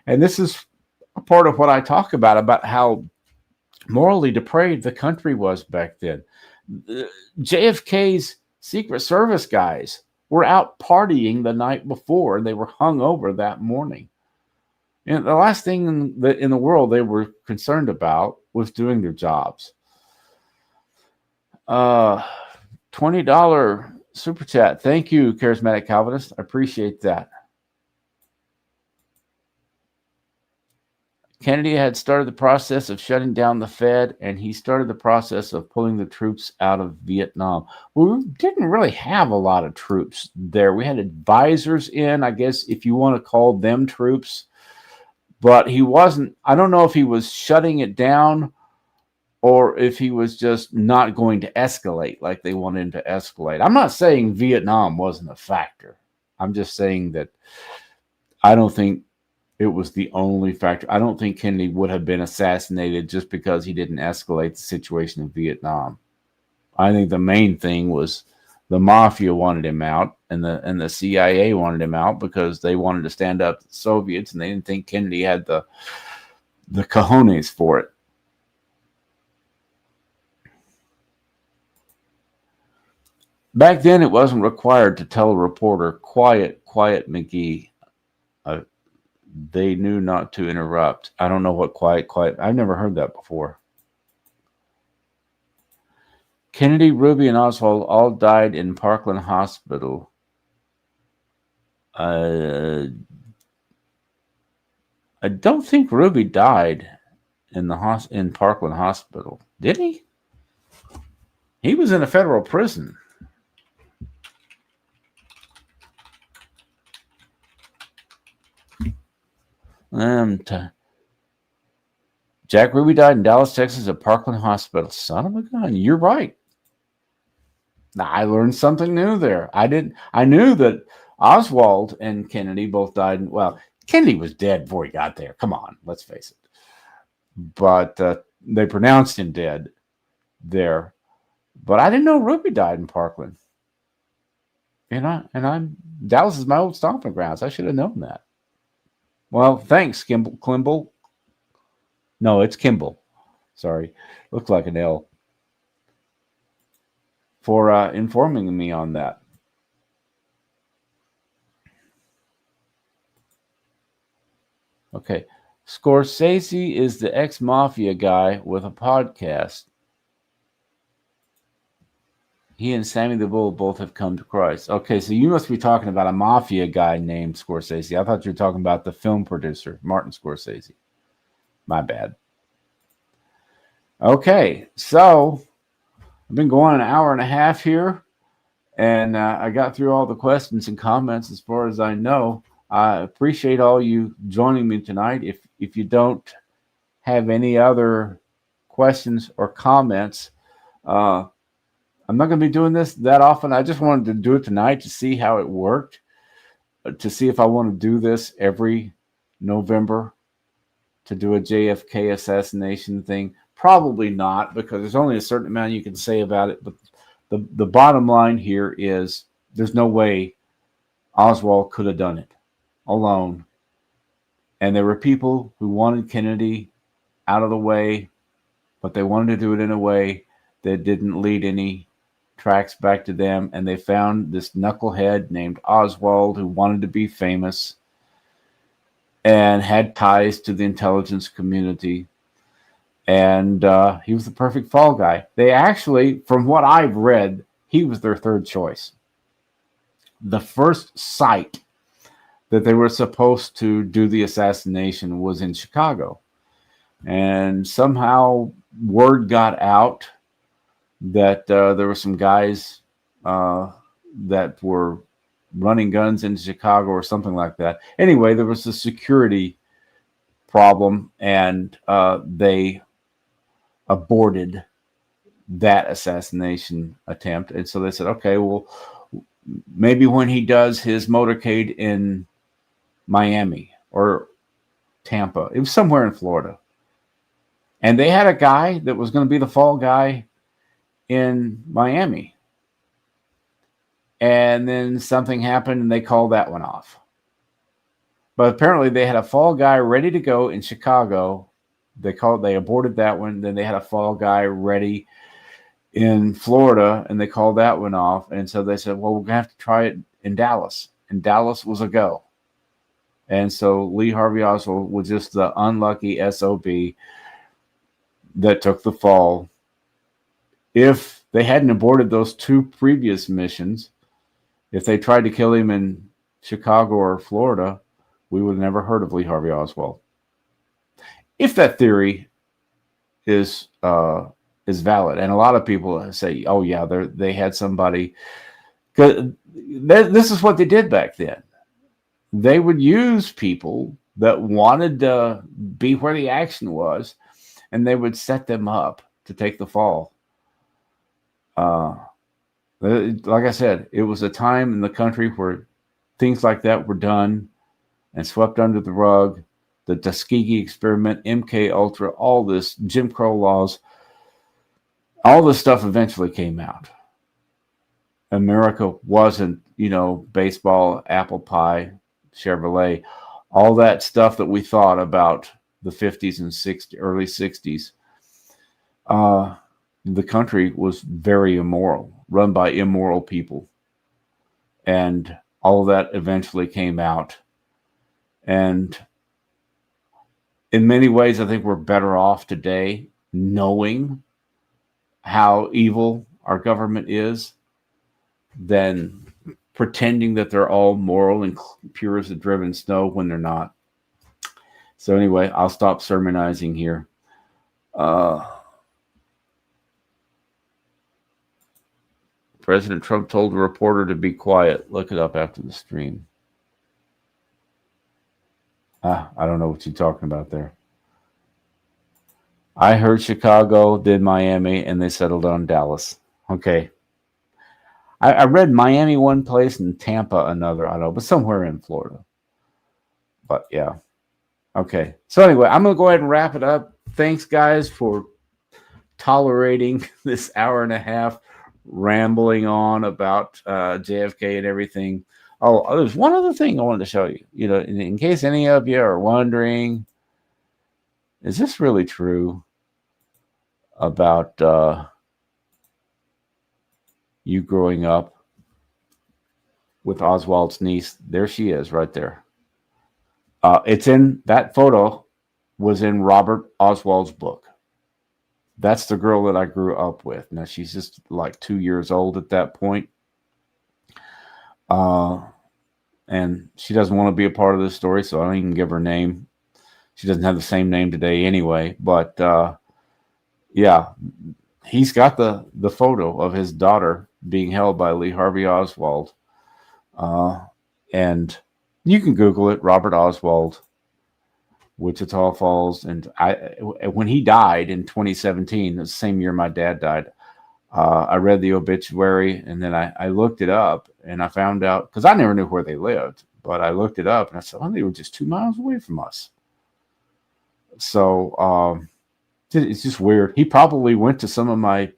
And this is a part of what I talk about how morally depraved the country was back then. JFK's Secret Service guys were out partying the night before, and they were hung over that morning. And the last thing in the world they were concerned about was doing their jobs. $20 super chat. Thank you, Charismatic Calvinist. I appreciate that. Kennedy had started the process of shutting down the Fed, and he started the process of pulling the troops out of Vietnam. Well, we didn't really have a lot of troops there. We had advisors in, I guess, if you want to call them troops. But he wasn't, I don't know if he was shutting it down or if he was just not going to escalate like they wanted him to escalate. I'm not saying Vietnam wasn't a factor. I'm just saying that I don't think it was the only factor. I don't think Kennedy would have been assassinated just because he didn't escalate the situation in Vietnam. I think the main thing was the mafia wanted him out, and the CIA wanted him out because they wanted to stand up to the Soviets, and they didn't think Kennedy had the cojones for it. Back then, it wasn't required to tell a reporter, quiet, McGee. They knew not to interrupt. I don't know what quiet. I've never heard that before. Kennedy, Ruby, and Oswald all died in Parkland Hospital. I don't think Ruby died in Parkland Hospital. Did he? He was in a federal prison. Jack Ruby died in Dallas, Texas at Parkland Hospital. Son of a gun. You're right. I learned something new there. I knew that Oswald and Kennedy both died. Well, Kennedy was dead before he got there. Come on, let's face it. But they pronounced him dead there. But I didn't know Ruby died in Parkland. Dallas is my old stomping grounds. I should have known that. Well, thanks, Kimball. No, it's Kimball. Sorry. Looks like an L. For informing me on that. Okay. Scorsese is the ex-mafia guy with a podcast. He and Sammy the Bull both have come to Christ. Okay, so you must be talking about a mafia guy named Scorsese. I thought you were talking about the film producer, Martin Scorsese. My bad. Okay, so I've been going an hour and a half here, and I got through all the questions and comments as far as I know. I appreciate all you joining me tonight. If you don't have any other questions or comments, I'm not going to be doing this that often. I just wanted to do it tonight to see how it worked, to see if I want to do this every November, to do a JFK assassination thing. Probably not, because there's only a certain amount you can say about it. But the bottom line here is there's no way Oswald could have done it alone. And there were people who wanted Kennedy out of the way, but they wanted to do it in a way that didn't lead any tracks back to them, and they found this knucklehead named Oswald who wanted to be famous and had ties to the intelligence community, and he was the perfect fall guy. They actually, from what I've read, he was their third choice. The first site that they were supposed to do the assassination was in Chicago, and somehow word got out that there were some guys that were running guns in Chicago or something like that. Anyway, there was a security problem, and they aborted that assassination attempt. And so they said, okay, well, maybe when he does his motorcade in Miami or Tampa, it was somewhere in Florida. And they had a guy that was going to be the fall guy in Miami. And then something happened and they called that one off. But apparently they had a fall guy ready to go in Chicago. They aborted that one. Then they had a fall guy ready in Florida, and they called that one off. And so they said, well, we're going to have to try it in Dallas. And Dallas was a go. And so Lee Harvey Oswald was just the unlucky SOB that took the fall. If they hadn't aborted those two previous missions, if they tried to kill him in Chicago or Florida, we would have never heard of Lee Harvey Oswald. If that theory is valid, and a lot of people say, "Oh yeah, they had somebody." Because this is what they did back then. They would use people that wanted to be where the action was, and they would set them up to take the fall. Like I said, it was a time in the country where things like that were done and swept under the rug. The Tuskegee experiment, MK Ultra, all this, Jim Crow laws, all this stuff eventually came out. America wasn't, baseball, apple pie, Chevrolet, all that stuff that we thought about the 50s and early 60s. The country was very immoral, run by immoral people. And all of that eventually came out. And in many ways, I think we're better off today knowing how evil our government is than pretending that they're all moral and pure as the driven snow when they're not. So anyway, I'll stop sermonizing here. President Trump told a reporter to be quiet. Look it up after the stream. I don't know what you're talking about there. I heard Chicago, did Miami, and they settled on Dallas. Okay. I read Miami one place and Tampa another. I don't know, but somewhere in Florida. But yeah. Okay. So anyway, I'm going to go ahead and wrap it up. Thanks, guys, for tolerating this hour and a half rambling on about JFK and everything. Oh, there's one other thing I wanted to show you. In case any of you are wondering, is this really true about you growing up with Oswald's niece? There she is right there. It's in that photo was in Robert Oswald's book. That's the girl that I grew up with. Now she's just like 2 years old at that point. And she doesn't want to be a part of this story, so I don't even give her name. She doesn't have the same name today anyway. But yeah, he's got the photo of his daughter being held by Lee Harvey Oswald. And you can Google it, Robert Oswald, Wichita Falls. And when he died in 2017, the same year my dad died, I read the obituary, and then I looked it up, and I found out, because I never knew where they lived, but I looked it up, and I said, oh, they were just 2 miles away from us. So it's just weird. He probably went to some of my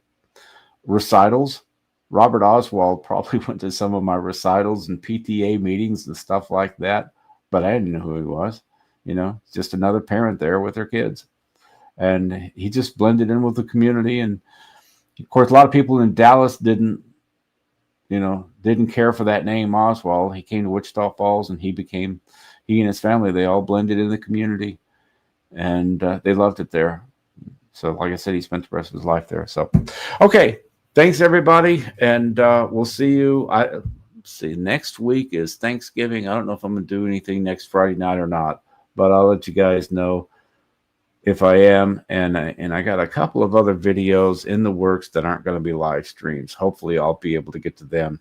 recitals. Robert Oswald probably went to some of my recitals and PTA meetings and stuff like that, but I didn't know who he was. Just another parent there with their kids. And he just blended in with the community. And of course, a lot of people in Dallas didn't care for that name Oswald. He came to Wichita Falls, and he and his family, they all blended in the community, and they loved it there. So like I said, he spent the rest of his life there. So, okay. Thanks everybody. And we'll see you. Next week is Thanksgiving. I don't know if I'm going to do anything next Friday night or not, but I'll let you guys know. if I am, and I got a couple of other videos in the works that aren't going to be live streams. Hopefully, I'll be able to get to them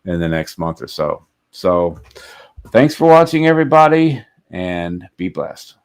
in the next month or so. So, thanks for watching, everybody, and be blessed.